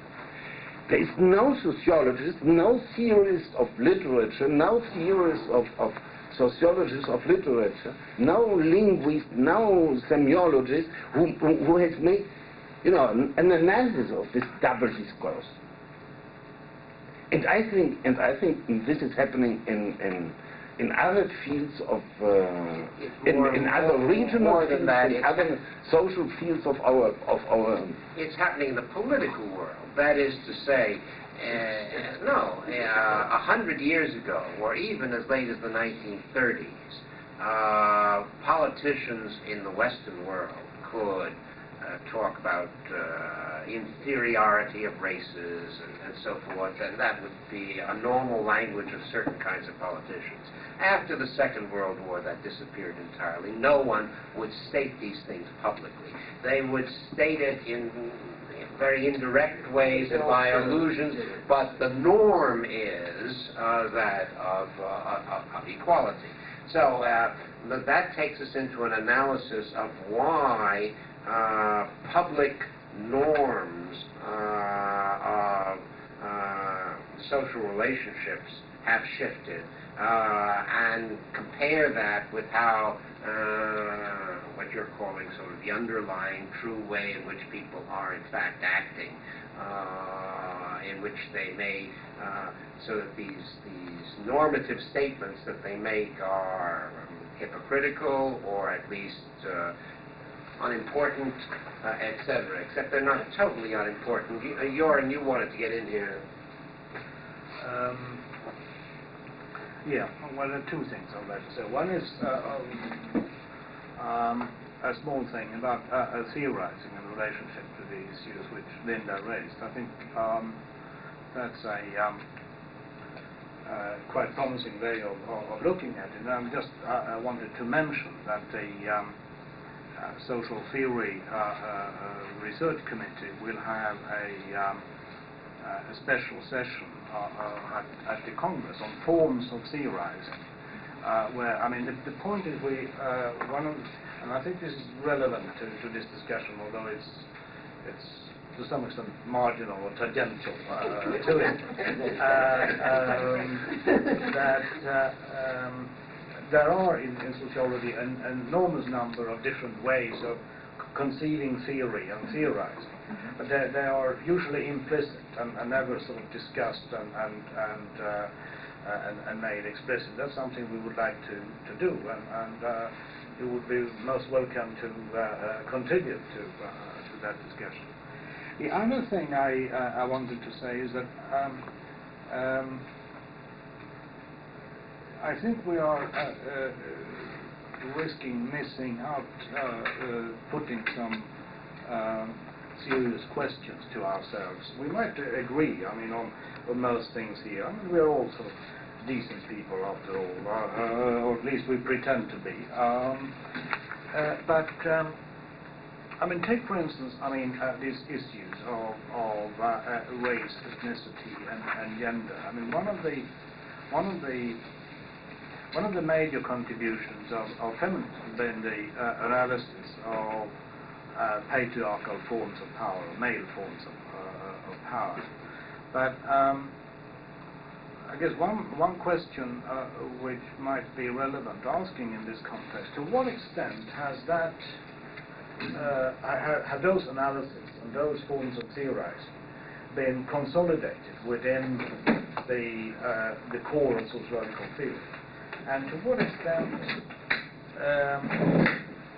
[SPEAKER 6] There is no sociologist, no theorist of literature, no theorist of sociologists of literature, no linguist, no semiologist who has made an analysis of this double discourse. And I think this is happening in other fields of in other regional fields, in other social fields of our.
[SPEAKER 2] It's happening in the political world. That is to say, 100 years ago, or even as late as the 1930s, politicians in the Western world could talk about inferiority of races and so forth, and that would be a normal language of certain kinds of politicians. After the Second World War, that disappeared entirely. No one would state these things publicly. They would state it in very indirect ways and by allusions, but the norm is that of equality. So that takes us into an analysis of why public norms of social relationships have shifted, and compare that with how what you're calling sort of the underlying true way in which people are in fact acting, in which they may, so that these normative statements that they make are hypocritical or at least unimportant, etc. Except they're not totally unimportant. Joran, you wanted to get in here.
[SPEAKER 4] Yeah, well, there are two things I'd like to say. One is a small thing about theorizing in relationship to the issues which Linda raised. I think that's a quite promising way of looking at it. And I wanted to mention that the Social Theory Research Committee will have a special session at the Congress on forms of theorizing, where, I mean, the point is and I think this is relevant to this discussion, although it's to some extent marginal or tangential to it, that there are in sociology an enormous number of different ways of conceiving theory and theorizing. But they are usually implicit and never sort of discussed and made explicit. That's something we would like to do, and you would be most welcome to contribute to that discussion. The other thing I wanted to say is that I think we are risking missing out, putting some serious questions to ourselves. We might agree, I mean, on most things here. I mean, we are all sort of decent people after all, or at least we pretend to be. But I mean, take for instance, I mean, these issues of race, ethnicity, and gender. I mean, one of the major contributions of feminism has been the analysis of patriarchal forms of power, male forms of power. But I guess one question which might be relevant asking in this context: to what extent has that have those analyses and those forms of theorizing been consolidated within the core of sociological theory? And to what extent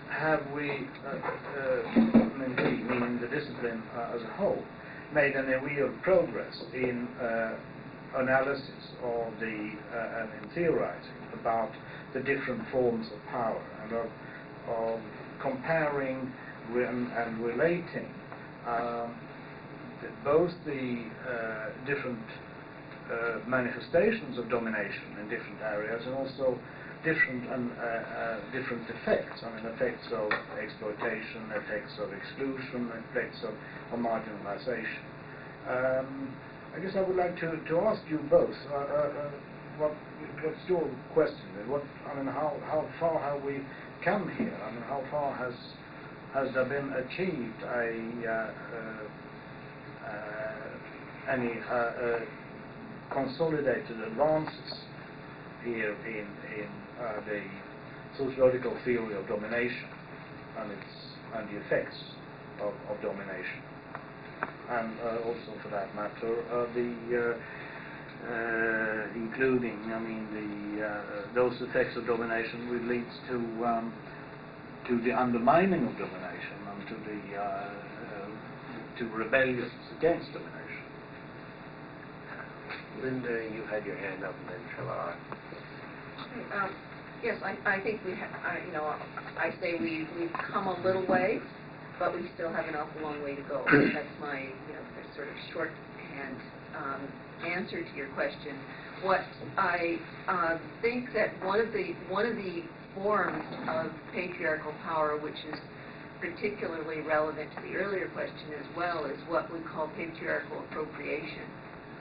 [SPEAKER 4] have we, meaning the discipline as a whole, made any real progress in analysis of and in theorizing about the different forms of power, and of comparing and relating both the different manifestations of domination in different areas, and also different effects. I mean, effects of exploitation, effects of exclusion, effects of marginalization. I guess I would like to ask you both, what's your question? How far have we come here? I mean, how far has there been achieved any consolidated advances here in the sociological theory of domination and the effects of domination, and also, for that matter, including, I mean, those effects of domination which leads to the undermining of domination and to rebellions against domination.
[SPEAKER 2] Linda, you had your hand up, and then Charlotte.
[SPEAKER 1] Yes, I think we have. I say we've come a little way, but we still have an awful long way to go. That's my sort of shorthand answer to your question. What I think that one of the forms of patriarchal power, which is particularly relevant to the earlier question as well, is what we call patriarchal appropriation,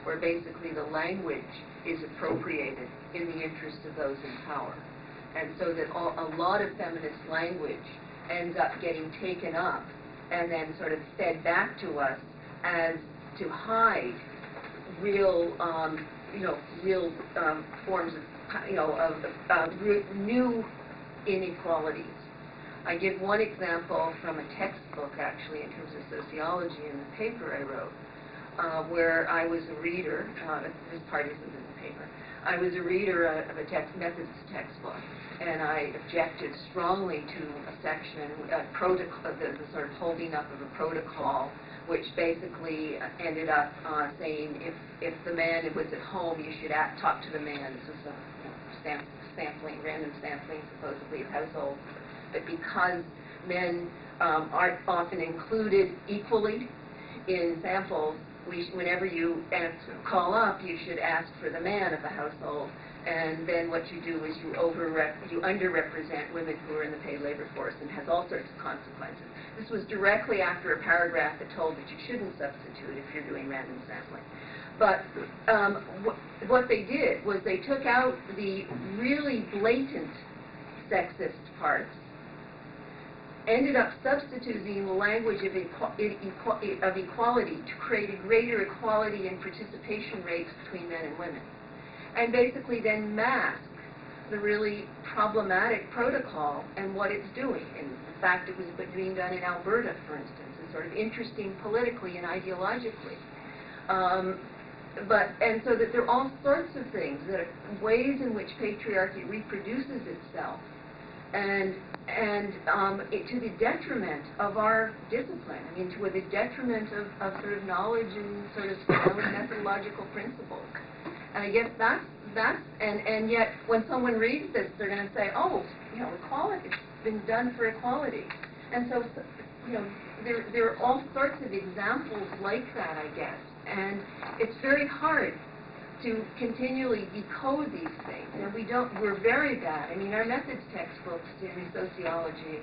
[SPEAKER 1] where basically the language is appropriated in the interest of those in power. And so that a lot of feminist language ends up getting taken up and then sort of fed back to us as to hide real, real forms of new inequalities. I give one example from a textbook, actually, in terms of sociology in the paper I wrote, where I was a reader. This part isn't in the paper. I was a reader of a methods textbook, and I objected strongly to a section, the sort of holding up of a protocol, which basically ended up saying if the man was at home, you should talk to the man. This was a random sampling, supposedly, of households. But because men aren't often included equally in samples, whenever you call up, you should ask for the man of the household. And then what you do is you underrepresent women who are in the paid labor force, and has all sorts of consequences. This was directly after a paragraph that told that you shouldn't substitute if you're doing random sampling. But what they did was they took out the really blatant sexist parts, ended up substituting the language of equality to create a greater equality in participation rates between men and women, and basically then mask the really problematic protocol and what it's doing. And in fact, it was being done in Alberta, for instance. It's sort of interesting politically and ideologically. And so that there are all sorts of things, that are ways in which patriarchy reproduces itself, and to the detriment of our discipline. I mean, to the detriment of sort of knowledge and sort of methodological principles. And I guess and yet when someone reads this, they're going to say, oh, equality, it's been done for equality. And so, there are all sorts of examples like that, I guess. And it's very hard to continually decode these things, and we're very bad. I mean, our methods textbooks in sociology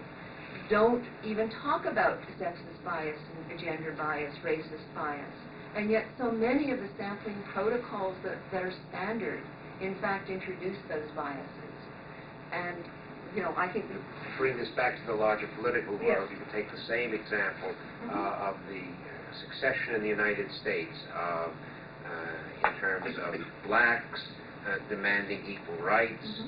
[SPEAKER 1] don't even talk about sexist bias and gender bias, racist bias, and yet so many of the sampling protocols that are standard, in fact, introduce those biases. And, I think...
[SPEAKER 2] Bring this back to the larger political world, yes. You can take the same example of the succession in the United States of in terms of blacks demanding equal rights,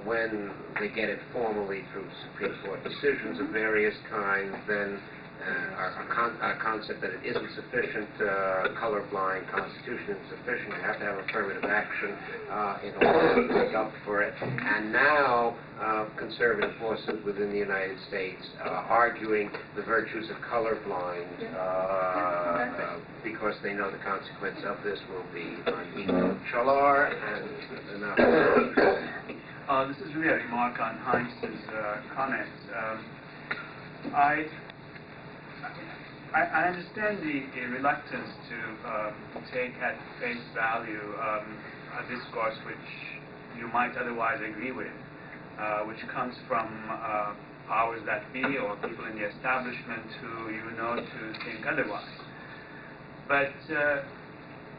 [SPEAKER 2] when they get it formally through Supreme Court decisions of various kinds, then a concept that it isn't sufficient, colorblind constitution isn't sufficient, you have to have affirmative action in order to make up for it. And now conservative forces within the United States arguing the virtues of colorblind because they know the consequence of this will be unequal. Chalor and enough.
[SPEAKER 7] This is really a remark on Heinz's comment. I understand the reluctance to take at face value a discourse which you might otherwise agree with, which comes from powers that be or people in the establishment who to think otherwise. But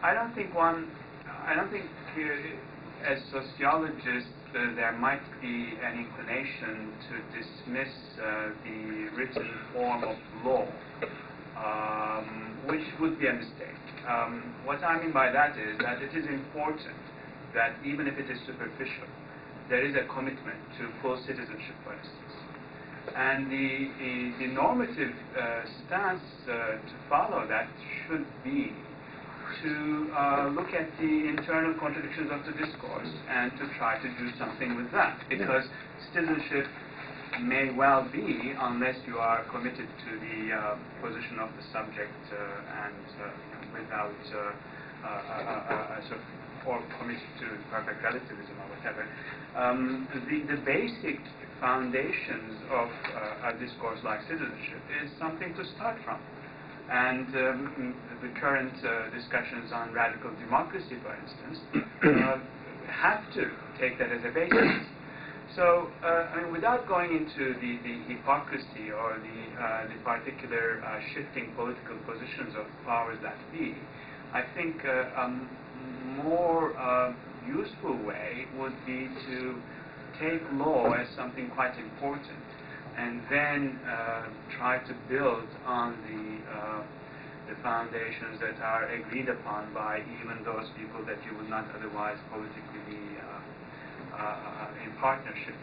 [SPEAKER 7] I don't think as sociologists there might be an inclination to dismiss the written form of law, which would be a mistake. What I mean by that is that it is important that even if it is superficial, there is a commitment to full citizenship, for instance. And the normative stance to follow that should be to look at the internal contradictions of the discourse and to try to do something with that. Because citizenship may well be, unless you are committed to the position of the subject and without sort of, or committed to perfect relativism or whatever. The basic foundations of a discourse like citizenship is something to start from. And the current discussions on radical democracy, for instance, have to take that as a basis. So, I mean, without going into the hypocrisy or the particular shifting political positions of powers that be, I think a more useful way would be to take law as something quite important and then try to build on the foundations that are agreed upon by even those people that you would not otherwise politically be in partnership.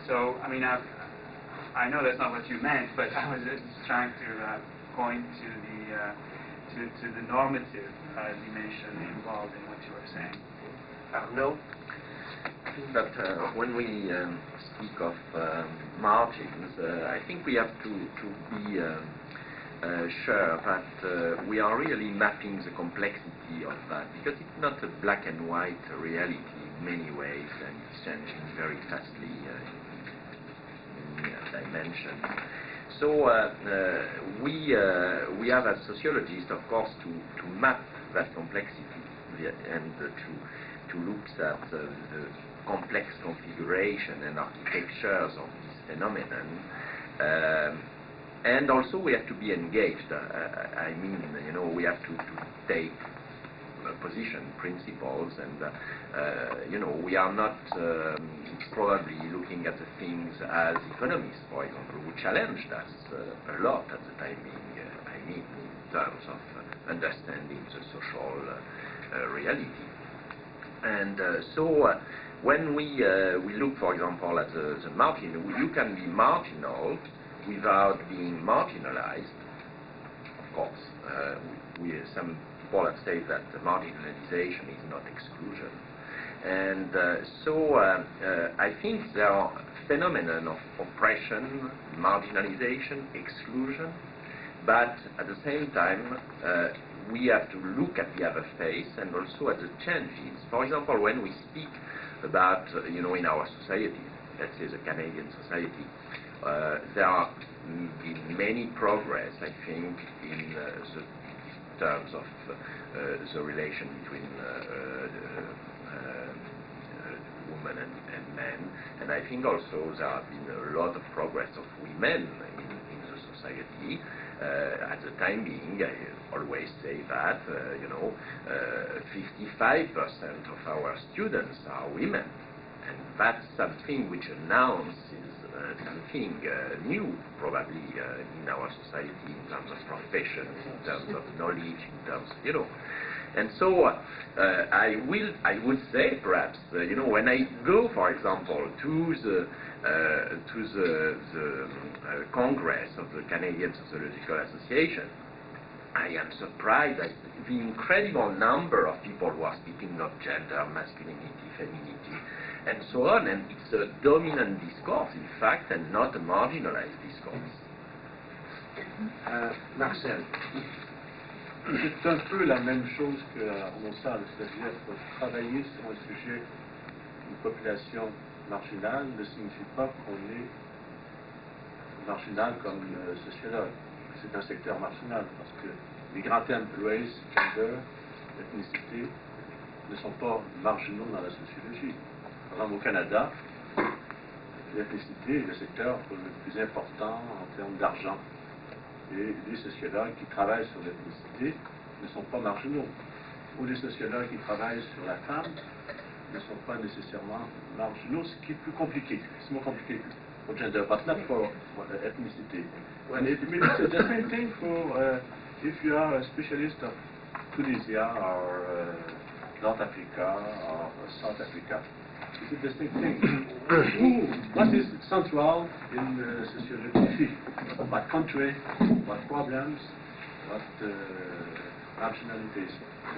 [SPEAKER 7] So, I mean, I know that's not what you meant, but I was just trying to point to the normative dimension involved in what you were saying.
[SPEAKER 2] No?
[SPEAKER 11] But when we speak of margins, I think we have to be sure that we are really mapping the complexity of that, because it's not a black and white reality in many ways, and it's changing very fastly in many dimensions. So we have as sociologists, of course, to map that complexity and to look at the complex configuration and architectures of this phenomenon. And also we have to be engaged. I mean, you know, we have to take position, principles, and you know, we are not probably looking at the things as economists, for example, who challenged us a lot at the time being, I mean, in terms of understanding the social reality. And so when we look, for example, at the margin, you can be marginal without being marginalized. Of course, some people have said that marginalization is not exclusion. And so I think there are phenomena of oppression, marginalization, exclusion, but at the same time, we have to look at the other face and also at the changes. For example, when we speak about, you know, in our society, let's say the Canadian society, there are been many progress, I think, in the terms of the relation between women and men, and I think also there have been a lot of progress of women in the society. At the time being, I always say that, you know, 55% of our students are women, and that's something which announces something new, probably, in our society, in terms of professions, in terms of knowledge, in terms, you know. And so I would say, perhaps, you know, when I go, for example, to the Congress of the Canadian Sociological Association, I am surprised at the incredible number of people who are speaking of gender, masculinity, femininity, and so on, and it's a dominant discourse, in fact, and not a marginalized discourse.
[SPEAKER 4] Marcel, c'est un peu la même chose qu'à mon sens, c'est-à-dire que travailler sur un sujet, une population marginale, ne signifie pas qu'on est marginal comme sociologue. C'est un secteur marginal, parce que les grands thèmes race, gender, ethnicité ne sont pas marginaux dans la sociologie. Par exemple, au Canada, l'ethnicité est le secteur le plus important en termes d'argent. Et les sociologues qui travaillent sur l'ethnicité ne sont pas marginaux. Ou les sociologues qui travaillent sur la femme ne sont pas nécessairement marginaux, ce qui est plus compliqué. C'est more complicated for gender, but not for ethnicity. And it's the same thing for if you are a specialist of Tunisia or North Africa or South Africa. It's the same thing. What is central in sociology? What country, what problems, what nationalities?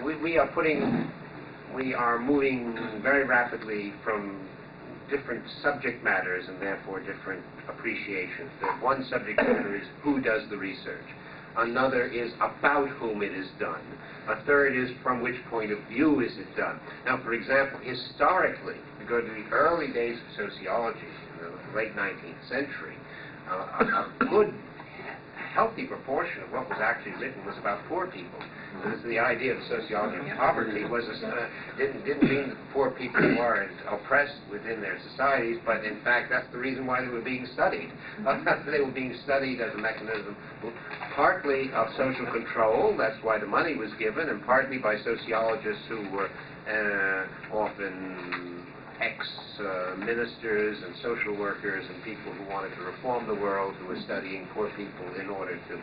[SPEAKER 2] We are moving very rapidly from different subject matters and therefore different appreciations. One subject matter is who does the research. Another is about whom it is done. A third is from which point of view is it done. Now, for example, historically, we go to the early days of sociology in the late 19th century, a good, healthy proportion of what was actually written was about poor people. The idea of sociology of poverty was didn't mean that poor people weren't oppressed within their societies, but in fact that's the reason why they were being studied. They were being studied as a mechanism partly of social control, that's why the money was given, and partly by sociologists who were often ex-ministers and social workers and people who wanted to reform the world, who were studying poor people in order to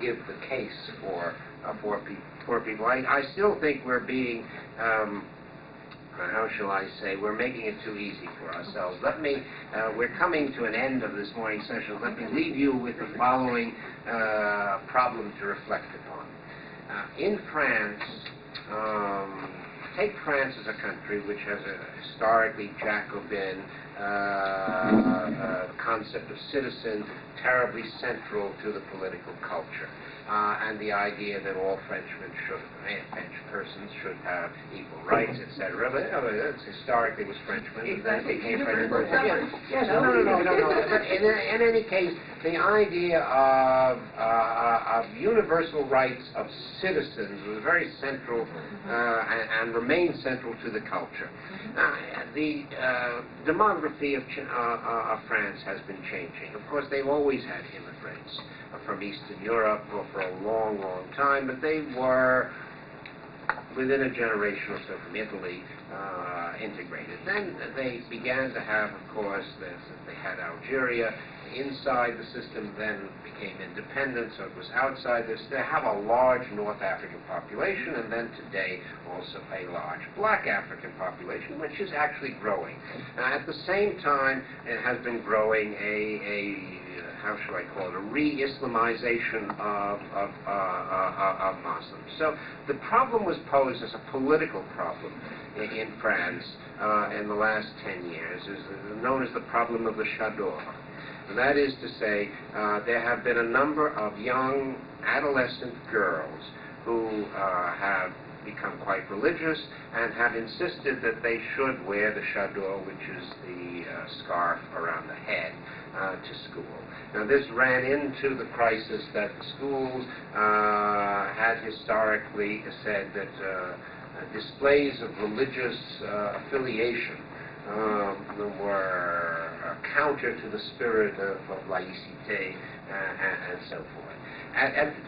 [SPEAKER 2] give the case for poor people. I still think we're being, how shall I say, we're making it too easy for ourselves. We're coming to an end of this morning's session. Let me leave you with the following problem to reflect upon. In France, take France as a country which has a historically Jacobin concept of citizen terribly central to the political culture, and the idea that all French persons should have equal rights, etc. But that's historically was Frenchmen.
[SPEAKER 1] Exactly.
[SPEAKER 2] Became French persons. Yes. No. But in any case, the idea of universal rights of citizens was very central and remains central to the culture. The demography of France has been changing. Of course, they've always had immigrants from Eastern Europe for a long, long time, but they were, within a generation or so from Italy, integrated. Then they began to have, of course, they had Algeria inside the system, then became independent, so it was outside this. They have a large North African population, and then today also a large black African population, which is actually growing. At the same time, it has been growing how shall I call it, a re-Islamization of Muslims. So the problem was posed as a political problem in France in the last 10 years, is known as the problem of the chador. And that is to say, there have been a number of young adolescent girls who have become quite religious and have insisted that they should wear the chador, which is the scarf around the head, to school. Now, this ran into the crisis that the schools had historically said that displays of religious affiliation were counter to the spirit of laïcité and so forth.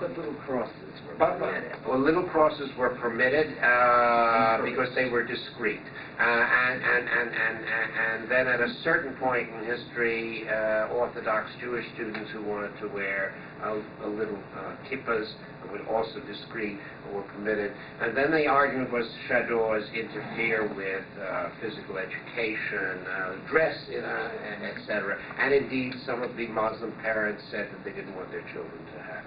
[SPEAKER 5] But little crosses were permitted.
[SPEAKER 2] Well, little crosses were permitted because they were discreet. And then at a certain point in history, Orthodox Jewish students who wanted to wear a little kippas, were also discreet, were permitted. And then the argument was chadors interfere with physical education, dress, etc. And indeed, some of the Muslim parents said that they didn't want their children to have,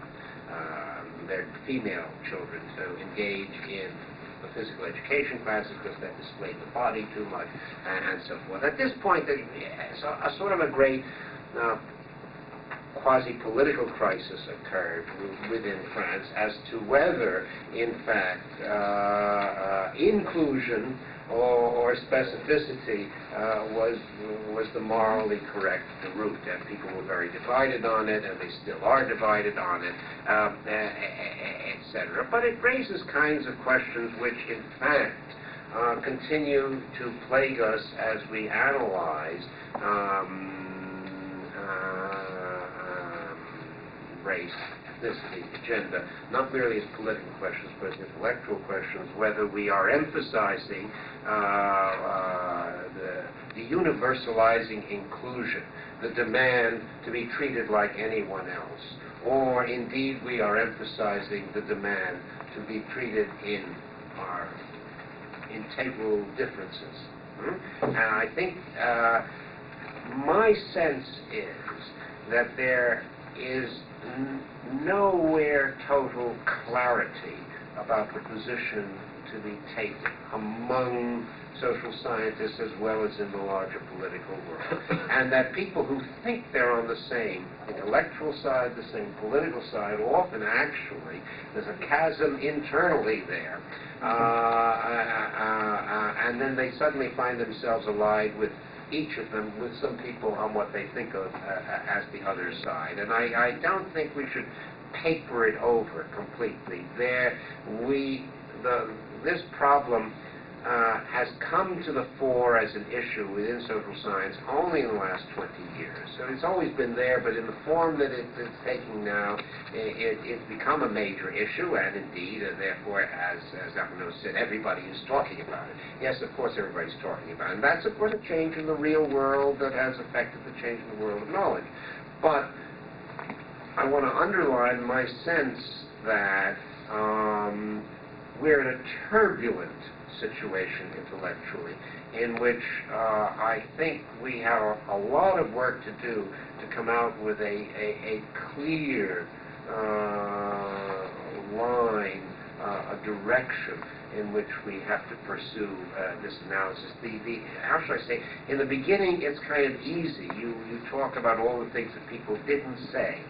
[SPEAKER 2] their female children to engage in the physical education classes because that displayed the body too much, and so forth. At this point, a sort of a great quasi-political crisis occurred within France as to whether, in fact, inclusion or specificity was the morally correct route. And people were very divided on it, and they still are divided on it, etc. But it raises kinds of questions which, in fact, continue to plague us as we analyze race, ethnicity, gender, not merely as political questions, but as intellectual questions, whether we are emphasizing the universalizing inclusion, the demand to be treated like anyone else, or indeed we are emphasizing the demand to be treated in our integral differences. And I think my sense is that there is nowhere total clarity about the position to be taken among social scientists as well as in the larger political world. And that people who think they're on the same intellectual side, the same political side, often actually there's a chasm internally there. And then they suddenly find themselves allied with each of them with some people on what they think of as the other side. And I don't think we should paper it over completely. This problem has come to the fore as an issue within social science only in the last 20 years. So it's always been there, but in the form that it's taking now, it's become a major issue, and indeed, therefore, as Arnaud said, everybody is talking about it. Yes, of course, everybody's talking about it. And that's, of course, a change in the real world that has affected the change in the world of knowledge. But I want to underline my sense that we're in a turbulent situation intellectually, in which I think we have a lot of work to do to come out with a clear line, a direction in which we have to pursue this analysis. How should I say? In the beginning, it's kind of easy. You talk about all the things that people didn't say.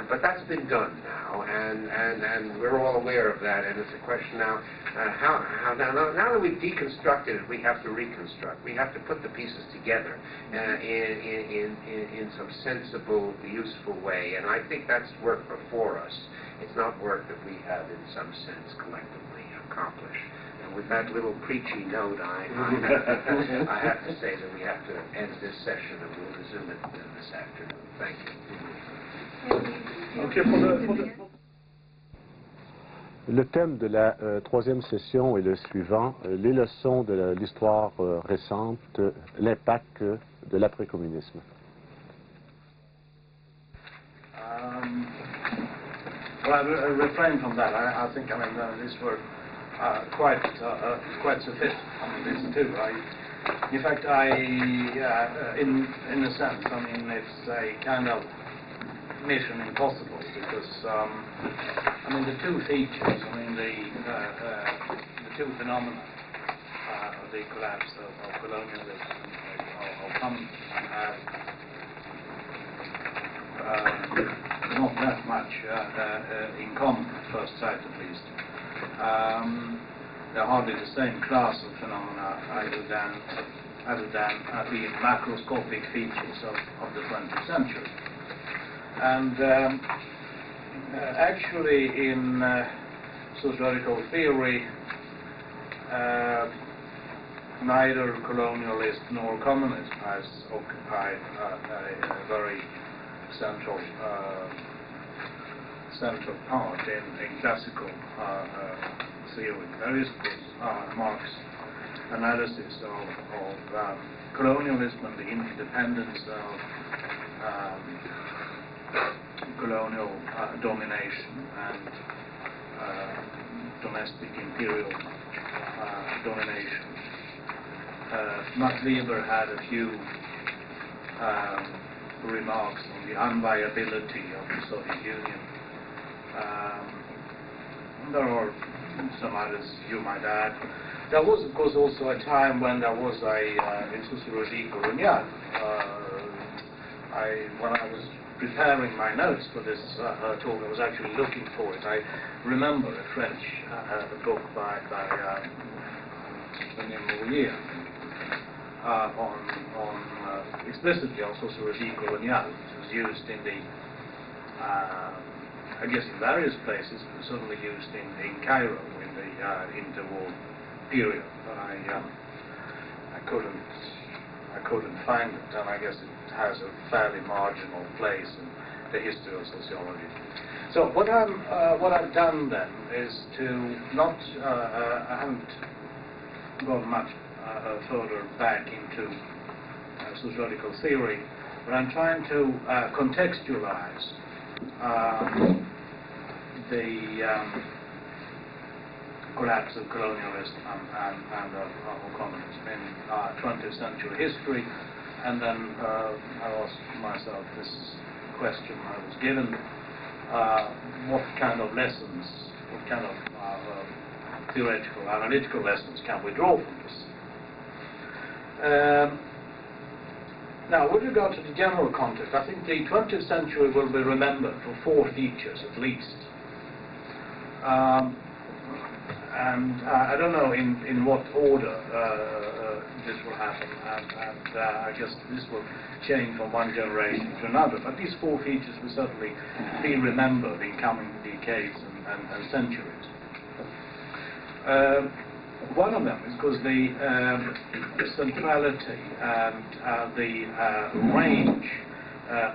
[SPEAKER 2] But that's been done now, and we're all aware of that, and it's a question now, now that we've deconstructed it, we have to reconstruct. We have to put the pieces together in some sensible, useful way, and I think that's work before us. It's not work that we have, in some sense, collectively accomplished. And with that little preachy note, I have to say that we have to end this session, and we'll resume it this afternoon. Thank you.
[SPEAKER 12] Le thème de la troisième session est le suivant, les leçons de l'histoire récente, l'impact de l'après-communisme.
[SPEAKER 4] Well, I refrain from that. I think, these were quite sufficient. These two. In fact, in a sense, it's a kind of mission impossible, because the two features, the two phenomena, the collapse of colonialism and of communism, have not that much in common at first sight, at least. They're hardly the same class of phenomena other than the macroscopic features of the 20th century. And actually, in sociological theory, neither colonialist nor communism has occupied a very central part in classical theory. There is, of course, Marx's analysis of colonialism and the interdependence of colonial domination and domestic imperial domination. Max Weber had a few remarks on the unviability of the Soviet Union. There are some others you might add. There was, of course, also a time when there was in sociologie coloniale. When I was preparing my notes for this talk, I was actually looking for it. I remember a French book by Mourier on explicitly on sociologie coloniale, which was used in the I guess in various places, but certainly used in Cairo in the interwar period. But I couldn't find it, and I guess it has a fairly marginal place in the history of sociology. So what I've done then is to not I haven't gone much further back into sociological theory, but I'm trying to contextualize the collapse of colonialism and of communism in 20th century history, and then I asked myself this question I was given: what kind of lessons, what kind of theoretical, analytical lessons can we draw from this? Now, with regard to the general context, I think the 20th century will be remembered for four features at least. And I don't know in what order this will happen, and I guess this will change from one generation to another. But these four features will certainly be remembered in coming decades and centuries. One of them is because the centrality and the range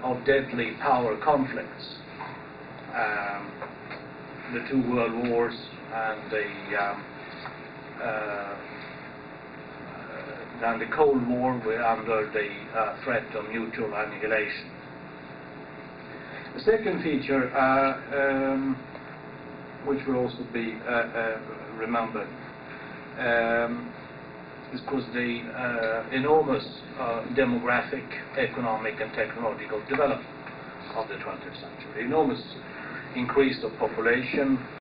[SPEAKER 4] of deadly power conflicts, the two world wars and the Cold War were under the threat of mutual annihilation. The second feature, which will also be remembered, is because the enormous demographic, economic and technological development of the 20th century. Enormous increase of population,